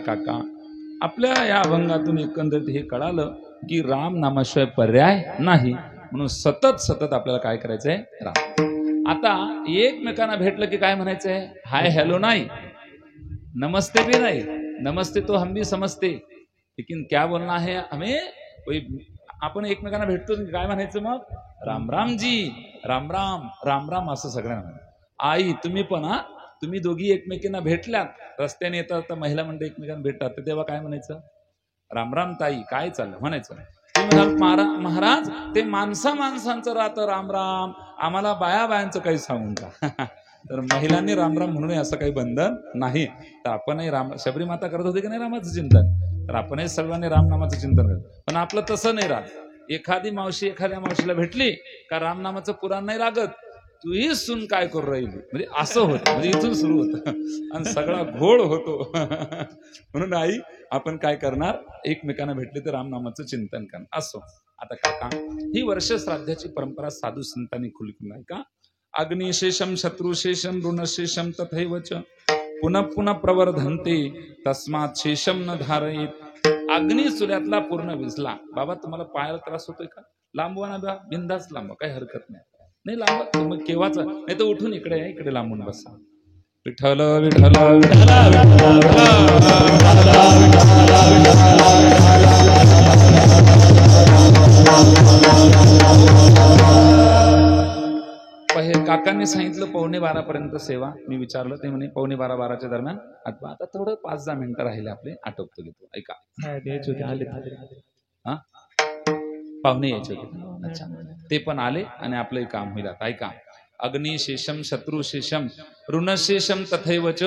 काका, आपल्या या अभंगातून एकंदरीत हे कळालं की राम नामाशिवाय पर्याय नाही. म्हणून सतत आपल्याला काय करायचंय, राम. आता एकमेकांना भेटलं की काय म्हणायचंय, हाय हॅलो नाही, नमस्ते भी नाही. नमस्ते तो हम भी समजते, लेकिन क्या बोलना है हमें. आपण एकमेकांना भेटतो काय म्हणायचं, मग राम राम जी, राम राम राम राम असं सगळ्यांना. आई तुम्ही पण, तुम्ही दोघी एकमेकांना भेटल्यात, रस्त्याने येतात तर महिला मंडळी एकमेकांना भेटतात, तर तेव्हा काय म्हणायचं, राम राम ताई काय चाललं म्हणायचं. महाराज ते माणसांचं राहतं राम राम, आम्हाला बायांचं काही सांगून का. तर महिलांनी राम राम म्हणून असं काही बंधन नाही. तर आपणही राम, शबरी माता करत होती की नाही रामाचं चिंतन, तर आपणही सर्वांनी राम नामाचं चिंतन करतो. पण आपलं तसं नाही राहत. एखादी मावशी एखाद्या मावशीला भेटली का राम नामाचं पुराण नाही लागत, तूही सून काय करू राहिली, म्हणजे असं होतं. म्हणजे इथून सुरू होतं आणि सगळा घोळ होतो. म्हणून आई आपण काय करणार, एकमेकांना भेटले तर रामनामाचं चिंतन करणार. असो. आता काका, ही वर्ष श्राद्धाची परंपरा साधू संतांनी खुली केली का. अग्निशेषम शत्रुशेषम ऋणशेषम तथैवच पुनः पुनः प्रवर्धन्ते तस्मात् शेषम न धारयेत. अग्नी चुल्यातला पूर्ण विझला. बाबा तुम्हाला पायाला त्रास होतोय का? लांबवा ना बा, बिंदास लांबवा, काही हरकत नाही. नाही लांबत मग केव्हाच नाही तर उठून इकडे या, इकडे लांबून बसा. विठ्ठल विठ्ठल काकांनी सांगितलं 11:45 पर्यंत सेवा. मी विचारलं ते म्हणे 11:45-12च्या दरम्यान. आता थोडं 5-10 मिनिटं राहिले आपले, आटोपतो घेतो. ऐका हा पाहुणे यायचे होते. अच्छा ते पण आले आणि आपलं काम होईल. आता ऐका. अग्निशेषम शत्रुशेषम ऋणशेषम तथैवच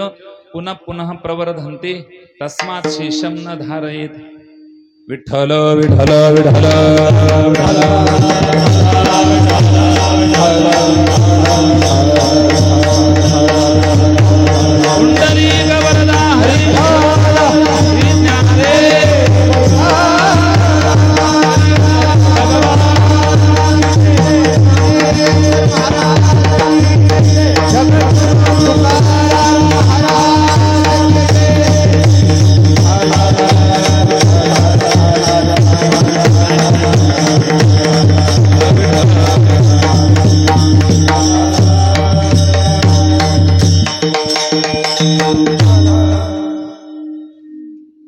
पुनः पुनः प्रवर्धन्ते तस्मात् शेषम न धारयेत. विठ्ठल विठ्ठल विठ्ठल पुंडलीक वरदा हरी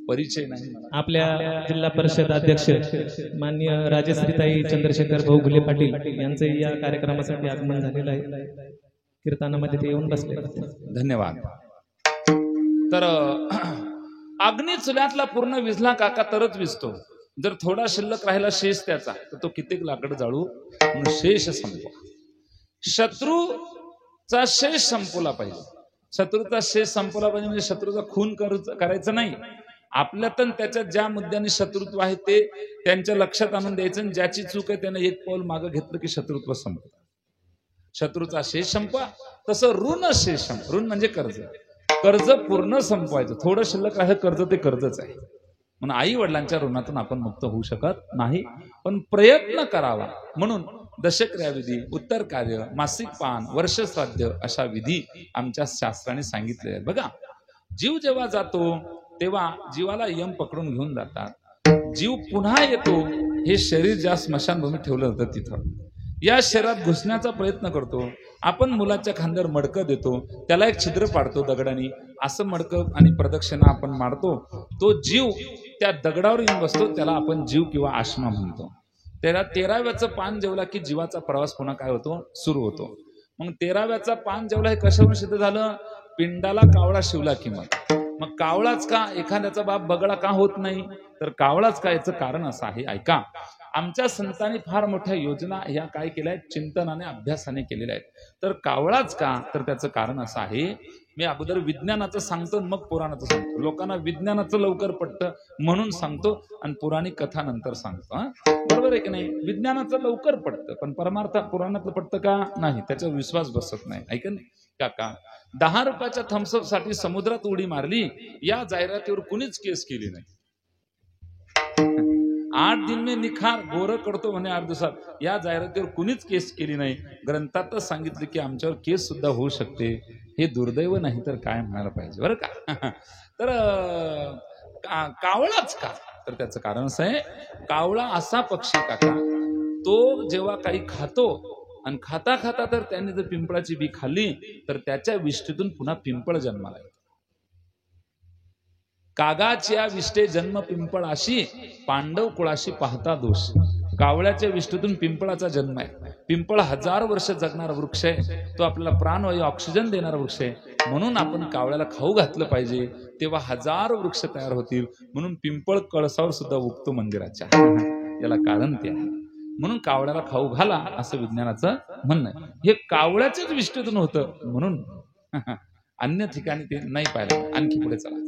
परिचय नाही. आपल्या जिल्हा परिषद अध्यक्ष माननीय राजश्रीताई चंद्रशेखर भाऊ घुले पाटील यांचे या कार्यक्रमासाठी आगमन झालेलं आहे. कीर्तनामध्ये ते येऊन बसले. धन्यवाद. तर अग्नी चुल्यातला पूर्ण विझला काका तरच विझतो. जर थोडा शिल्लक राहिला शेष त्याचा तर तो कित्येक लाकड जाळू म्हणून शेष संपवा. शत्रूचा शेष संपवला पाहिजे. शत्रूचा शेष संपवला पाहिजे म्हणजे शत्रूचा खून करायचं नाही. आपल्यात त्याच्यात ज्या मुद्द्याने शत्रुत्व आहे ते त्यांच्या लक्षात आणून द्यायचं. ज्याची चूक आहे त्याने एक पाऊल मागं घेतलं की शत्रुत्व संपत. शत्रूचा शेष संपवा. तसं ऋण शेषम, ऋण म्हणजे कर्ज, कर्ज पूर्ण संपवायचं. थोडं शिल्लक आहे कर्ज ते कर्जच आहे. म्हणून आई वडिलांच्या ऋणातून आपण मुक्त होऊ शकत नाही, पण प्रयत्न करावा. म्हणून दशक्रिया विधी, उत्तर कार्य, मासिक पान, वर्ष श्राद्ध अशा विधी आमच्या शास्त्राने सांगितले आहेत. बघा जीव जेव्हा जातो तेव्हा जीवाला यम पकडून घेऊन जातात. जीव पुन्हा येतो हे शरीर ज्या स्मशानभूमीत ठेवलं जातं तिथं या शरीरात घुसण्याचा प्रयत्न करतो. आपण मुलाच्या खांद्यावर मडकं देतो, त्याला एक छिद्र पाडतो दगडाने. असं मडकं आणि प्रदक्षिणा आपण मारतो. तो जीव त्या दगडावर येऊन बसतो, त्याला आपण जीव किंवा आत्मा म्हणतो. त्याला 13व्याचं पान जेवला की जीवाचा प्रवास पुन्हा काय होतो, सुरू होतो. मग 13व्याचा पान जेवला हे कशावरून सिद्ध झालं? पिंडाला कावळा शिवला की मग कावळाच का? एखाद्याचा बाप बगळा का होत नाही? तर कावळाच का? याचं कारण असं आहे. ऐका, आमच्या संतांनी फार मोठ्या योजना ह्या काय केल्या आहेत, चिंतनाने अभ्यासाने केलेल्या आहेत. तर कावळाच का? तर त्याचं कारण असं आहे. मी अगोदर विज्ञानाचं सांगतो मग पुराणाचं सांगतो. लोकांना विज्ञानाचं लवकर पटतं म्हणून सांगतो आणि पुराणिक कथा नंतर सांगतो. बरोबर आहे की नाही? विज्ञानाचं लवकर पडतं पण परमार्थ पुराणातलं पडतं का? नाही, त्याच्यावर विश्वास बसत नाही. ऐक नाही काका, 10 रुपयाच्या थम्सअप साठी समुद्रात उडी मारली या जाहिरातीवर कुणीच केस केली नाही. 8 दिन में निखार गोर करतो म्हणे 8 दिवसात, या जाहिरातीवर कुणीच केस केली नाही. ग्रंथातच सांगितलं की आमच्यावर केस सुद्धा होऊ शकते. हे दुर्दैव नाही तर काय म्हणायला पाहिजे बरं का. तर कावळाच का? तर त्याचं कारण असं आहे, कावळा असा पक्षी काका, तो जेव्हा काही खातो आणि खाता खाता तर त्याने जर पिंपळाची बी खाल्ली तर त्याच्या विष्ठेतून पुन्हा पिंपळ जन्माला येतो. कागाच्या विष्ठे जन्म पिंपळाशी, पांडव कुळाशी पाहता दोष. कावळ्याच्या विष्ठेतून पिंपळाचा जन्म आहे. पिंपळ 1000 वर्ष जगणारा वृक्ष आहे. तो आपल्याला प्राणवायू ऑक्सिजन देणारा वृक्ष आहे. म्हणून आपण कावळ्याला खाऊ घातलं पाहिजे, तेव्हा 1000 वृक्ष तयार होतील. म्हणून पिंपळ कळसावर सुद्धा उगतो मंदिराच्या. याला कारण ते आहे. म्हणून कावळ्याला खाऊ घाला असं विज्ञानाचं म्हणणं आहे. हे कावळ्याच्याच विष्ठेतून होतं म्हणून अन्य ठिकाणी ते नाही पाहिलं. आणखी पुढे चला.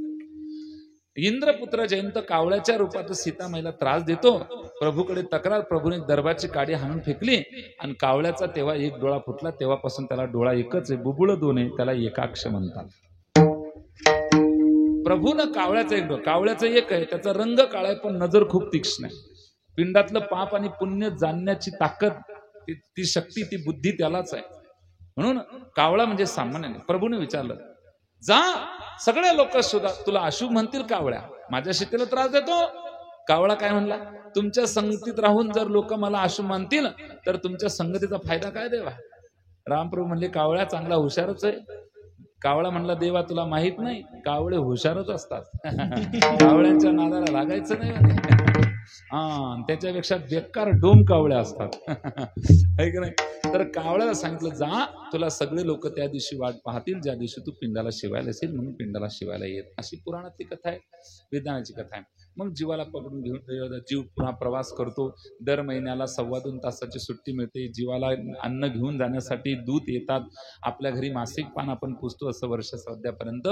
इंद्रपुत्र जयंत कावळ्याच्या रूपात सीतामाईला त्रास देतो. प्रभूकडे तक्रार. प्रभूने दरबारची काडी हाणून फेकली आणि कावळ्याचा तेव्हा एक डोळा फुटला. तेव्हापासून त्याला डोळा एकच आहे, बुबुळ 2 आहे, त्याला एकाक्ष म्हणतात. प्रभूनं कावळ्याचा एक डोळा, कावळ्याचा एक आहे, त्याचा रंग काळा आहे पण नजर खूप तीक्ष्ण आहे. पिंडातलं पाप आणि पुण्य जाणण्याची ताकद, ती शक्ती, ती बुद्धी त्यालाच आहे. म्हणून कावळा म्हणजे सामान्य नाही. प्रभूने विचारलं, जा सगळे लोक सुद्धा तुला अशुभ म्हणतील कावळ्या, माझ्या शेतीला त्रास देतो. कावळा काय म्हणला, तुमच्या संगतीत राहून जर लोक मला अशुभ म्हणतील तर तुमच्या संगतीचा फायदा काय देवा. रामप्रभू म्हणले कावळ्या चांगला हुशारच आहे. कावळा म्हणला देवा तुला माहित नाही, कावळे हुशारच असतात. कावळ्यांच्या नादाला लागायचं नाही म्हणे. त्याच्यापेक्षा बेकार डोम कावळ्या असतात. है की नाही. तर कावळ्याला सांगितलं जा, तुला सगळे लोक त्या दिवशी वाट पाहतील ज्या दिवशी तू पिंडाला शिवायला असेल, म्हणून पिंडाला शिवायला येत. अशी पुराणातली कथा आहे, विज्ञानाची कथा आहे. मग जीवाला पकडून घेऊन जीव पुन्हा प्रवास करतो. दर महिन्याला 2.25 तासाची सुट्टी मिळते. जीवाला अन्न घेऊन जाण्यासाठी दूत येतात. आपल्या घरी मासिक पान आपण पुसतो असं वर्ष श्राद्धापर्यंत.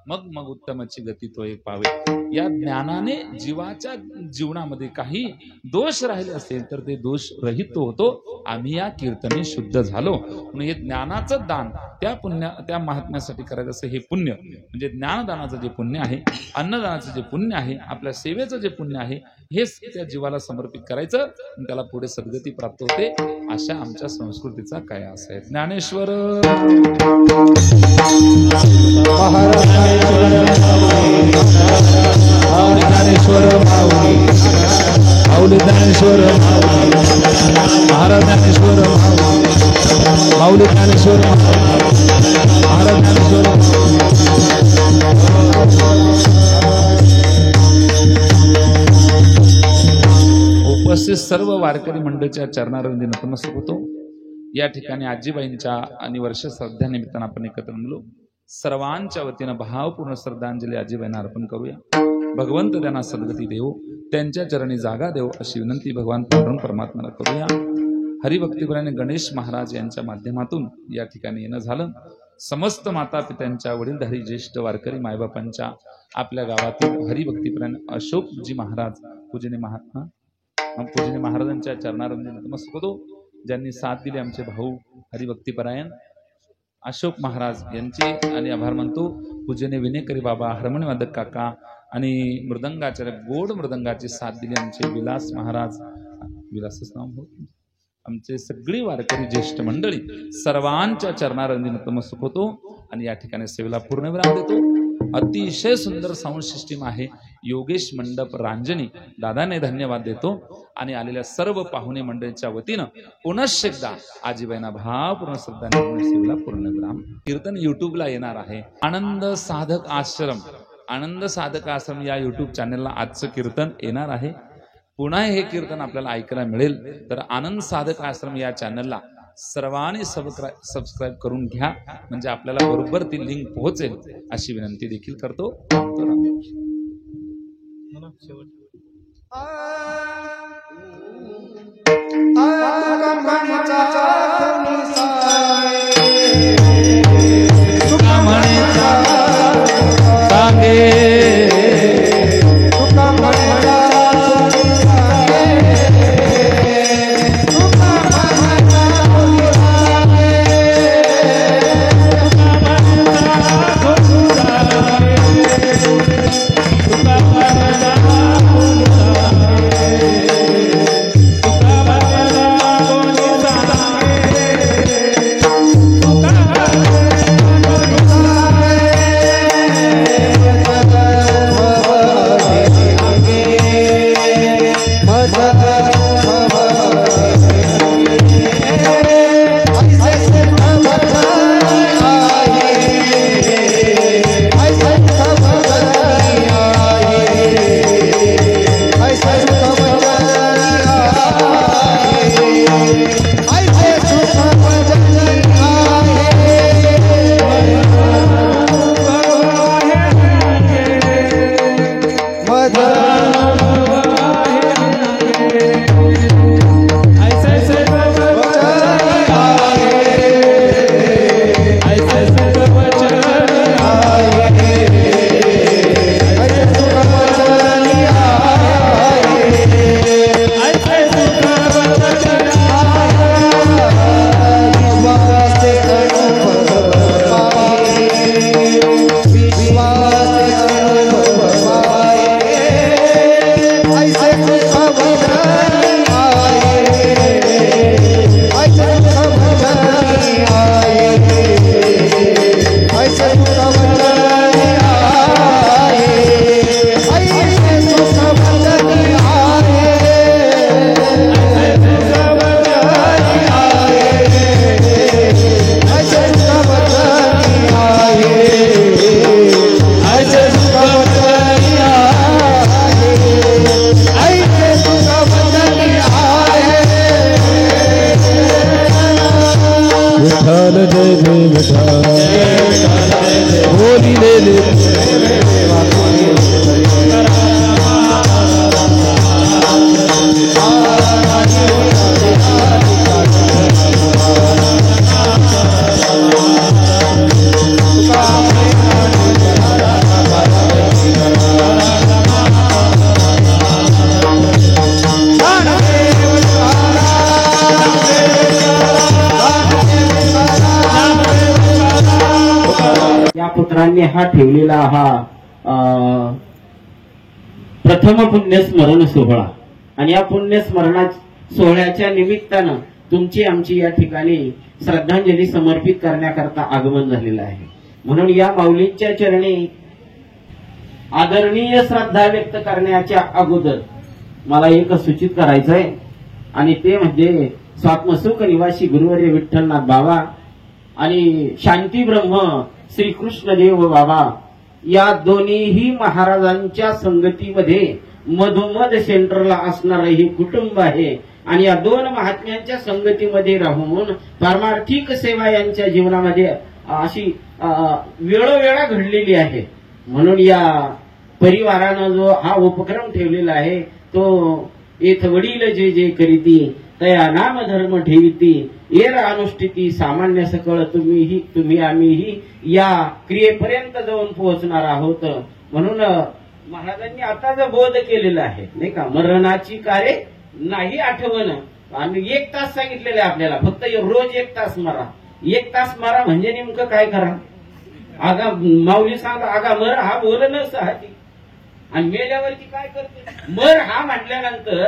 मग उत्तमाची गती तो एक पावे. या ज्ञानाने जीवाच्या जीवनामध्ये काही दोष राहिले असेल तर ते दोष रहित होतो. आम्ही या कीर्तने शुद्ध झालो. म्हणून हे ज्ञानाचं दान त्या महात्म्यासाठी करायचं असं हे पुण्य म्हणजे ज्ञानदानाचं जे पुण्य आहे, अन्नदानाचं जे पुण्य आहे, आपल्या सेवेचं जे पुण्य आहे, हेच त्या जीवाला समर्पित करायचं. त्याला पुढे सद्गती प्राप्त होते. अशा आमच्या संस्कृतीचा काय असा आहे. ज्ञानेश्वर ज्ञानेश्वर माऊली ज्ञानेश्वर महाराज ज्ञानेश्वर माऊली ज्ञानेश्वर महाराज ज्ञानेश्वर. उपस्थित सर्व वारकरी मंडळीच्या चरणारविंदी नतमस्तक होतो. या ठिकाणी आजीबाईंच्या आणि वर्ष श्रद्धानिमित्तानं आपण एकत्र मिळलो. सर्वांच्या वतीनं भावपूर्ण श्रद्धांजली आजीबाईंना अर्पण करूया. भगवंत त्यांना सद्गती देव, त्यांच्या चरणी जागा देव अशी विनंती भगवान पांडुरंग परमात्म्याला करूया. हरिभक्तीपरायण गणेश महाराज यांच्या माध्यमातून या ठिकाणी येणं झालं. समस्त माता पित्यांच्या वडीलधारी ज्येष्ठ वारकरी मायबापांच्या आपल्या गावातील हरिभक्तीपरायण अशोकजी महाराज पूजनीय महाराजांच्या चरणारविंदी नतमस्तक होतो. ज्यांनी साथ दिली आमचे भाऊ हरिभक्तीपरायण अशोक महाराज यांचे आणि आभार मानतो. पूजनीय विनेकरी बाबा, हार्मोनी वादक काका आणि मृदंगाचार्य गोड मृदंगाची साथ दिली आमचे विलास महाराज. विलासच नाव होत, आमचे सगळी वारकरी ज्येष्ठ मंडळी सर्वांच्या चरणारविंदी नतमस्तक होतो. आणि या ठिकाणी सेवेला पूर्ण विराम देतो. अतिशय सुंदर साऊंड सिस्टीम आहे. योगेश मंडप रांजणी दादाने धन्यवाद देतो. आणि आलेल्या सर्व पाहुणे मंडळीच्या वतीनं पुनश्च एकदा आजीबाईंना भावपूर्ण श्रद्धांजली सेवेला पूर्ण विराम. कीर्तन युट्यूबला येणार आहे. आनंद साधक आश्रम या युट्यूब चॅनलला आजचं कीर्तन येणार आहे. पुन्हा हे कीर्तन आपल्याला ऐकायला मिळेल तर आनंद साधक आश्रम या चॅनलला सर्वांनी सबस्क्राईब करून घ्या, म्हणजे आपल्याला बरोबर ती लिंक पोहोचेल अशी विनंती देखील करतो. ऐसे हा ठेवलेला हा प्रथम पुण्यस्मरण सोहळा आणि या पुण्यस्मरणा सोहळ्याच्या निमित्तानं तुमची आमची या ठिकाणी श्रद्धांजली समर्पित करण्याकरता आगमन झालेलं आहे. म्हणून या माऊलींच्या चरणी आदरणीय श्रद्धा व्यक्त करण्याच्या अगोदर मला एक सूचित करायचंय आणि ते म्हणजे स्वात्मसुख निवासी गुरुवर्य विठ्ठलनाथ बाबा आणि शांती ब्रह्म श्रीकृष्ण देव बाबा या दोन्हीही महाराजांच्या संगतीमध्ये मधोमध सेंटरला असणारं हे कुटुंब आहे आणि या दोन महात्म्यांच्या संगतीमध्ये राहून पारमार्थिक सेवा यांच्या जीवनामध्ये अशी वेळोवेळा घडलेली आहे. म्हणून या परिवारानं जो हा उपक्रम ठेवलेला आहे तो येथ वडील जे जे करीती तया नाम धर्म ठेविती येर अनुष्ठिती सामान्य सकळ तुम्ही आम्हीही या क्रियेपर्यंत जाऊन पोहोचणार आहोत. म्हणून महाराजांनी आता जो बोध केलेला आहे नाही का, मरणाची कार्य नाही आठवण, आणि 1 तास सांगितलेलं आहे आपल्याला, फक्त रोज 1 तास मारा. 1 तास मारा म्हणजे नेमकं काय करा? आगा माऊली सांगा आगा मर हा बोलणं साहजिक, आणि मेल्यावरती काय करते मर हा म्हटल्यानंतर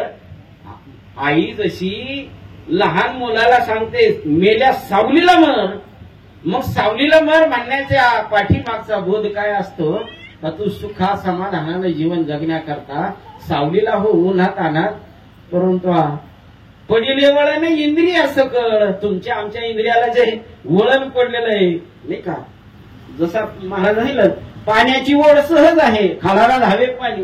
आई जशी लहान मुलाला सांगते मेल्या सावलीला मर, मग सावलीला मर म्हणण्याच्या पाठीमागचा बोध काय असतो? तू सुखा समाधानानं जीवन जगण्याकरता सावलीला हो उन्हात आणत, परंतु पडिले वळण इंद्रिय सकळ, तुमच्या आमच्या इंद्रियाला जे वळण पडलेलं आहे नाही का, जसा महाराज सांगितलं पाण्याची ओढ सहज आहे, खालाला धावे पाणी.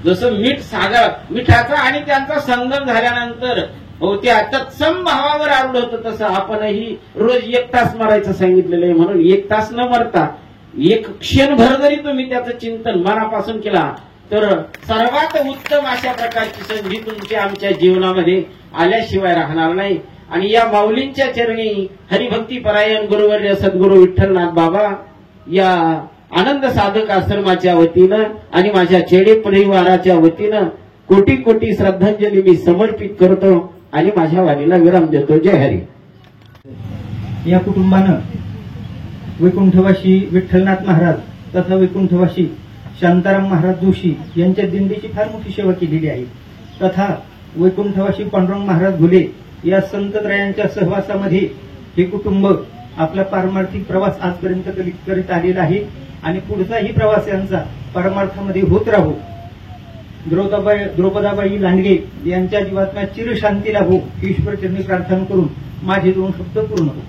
जसं मीठ सागरात मिठाचा आणि त्यांचा संगम झाल्यानंतर त्या तत्सम भावावर आरूढ होतं, तसं आपणही रोज 1 तास मारायचं सांगितलेलं आहे. म्हणून 1 तास न मरता 1 क्षणभर जरी तुम्ही त्याचं चिंतन मनापासून केला तर सर्वात उत्तम अशा प्रकारची संधी तुमच्या आमच्या जीवनामध्ये आल्याशिवाय राहणार नाही. आणि या माऊलींच्या चरणी हरिभक्ती परायण गुरुवर्य सद्गुरू विठ्ठलनाथ बाबा या आनंद साधक आश्रमाच्या वतीनं आणि माझ्या चेडे परिवाराच्या वतीनं कोटी कोटी श्रद्धांजली मी समर्पित करतो आणि माझ्या वाणीला विराम देतो. जय हरी. या कुटुंबानं वैकुंठवासी विठ्ठलनाथ महाराज तथा वैकुंठवासी शांताराम महाराज जोशी यांच्या दिंडीची फार मोठी सेवा केलेली आहे. तथा वैकुंठवासी पांडुरंग महाराज घुले या संतत्रयांच्या सहवासामध्ये हे कुटुंब आपला पारमार्थिक प्रवास आजपर्यंत करीत आलेला आहे आणि पुढचाही प्रवास यांचा परमार्थामध्ये होत राहू. द्रौपदाबाई लांडगे यांच्या जीवात्म्यात चिरशांती लाभो ईश्वरचरणी प्रार्थना करून माझे 2 शब्द पूर्ण होतो.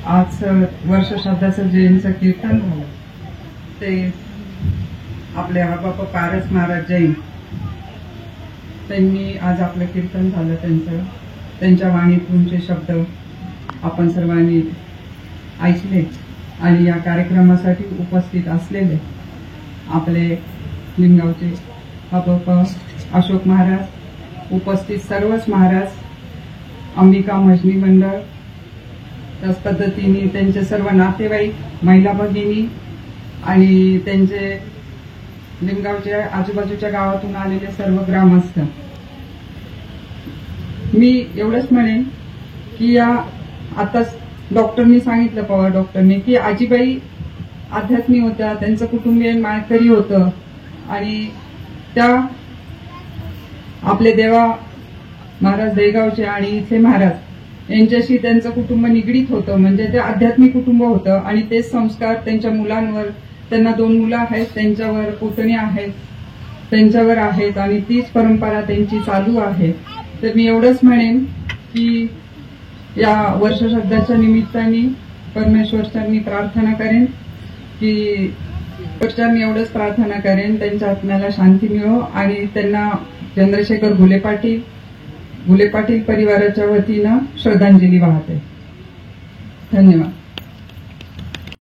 आज वर्षश्राद्धाचं जयंतीचं कीर्तन झालं ते आपले बाबा पारस महाराज जैन त्यांनी आज आपलं कीर्तन झालं. त्यांच्या वाणीतूनचे शब्द आपण सर्वांनी ऐकले आणि या कार्यक्रमासाठी उपस्थित असलेले आपले लिंगावचे बाबा अशोक महाराज, उपस्थित सर्वच महाराज, अंबिका मजनी मंडळ, त्याच पद्धतीने त्यांचे सर्व नातेवाईक, महिला भगिनी आणि त्यांचे लिंगावच्या आजूबाजूच्या गावातून आलेले सर्व ग्रामस्थ. मी एवढंच म्हणेन की या आताच डॉक्टरनी सांगितलं, पवार डॉक्टरने, की आजीबाई आध्यात्मी होत्या, त्यांचं कुटुंबीय माळकरी होतं आणि त्या आपले देवा महाराज देगावचे आणि इथले महाराज यांच्याशी त्यांचं कुटुंब निगडीत होतं. म्हणजे ते आध्यात्मिक कुटुंब होतं आणि तेच संस्कार त्यांच्या मुलांवर, त्यांना 2 मुलं आहेत, त्यांच्यावर पुतणी आहेत, त्यांच्यावर आहेत आणि तीच परंपरा त्यांची चालू आहे. तर मी एवढंच म्हणेन की या वर्षश्राद्धाच्या निमित्ताने परमेश्वरचरणी प्रार्थना करेन की मी एवढंच प्रार्थना करेन त्यांच्या आत्म्याला शांती मिळो आणि त्यांना चंद्रशेखर घुले पाटील परिवाराच्या वतीनं श्रद्धांजली वाहते. धन्यवाद.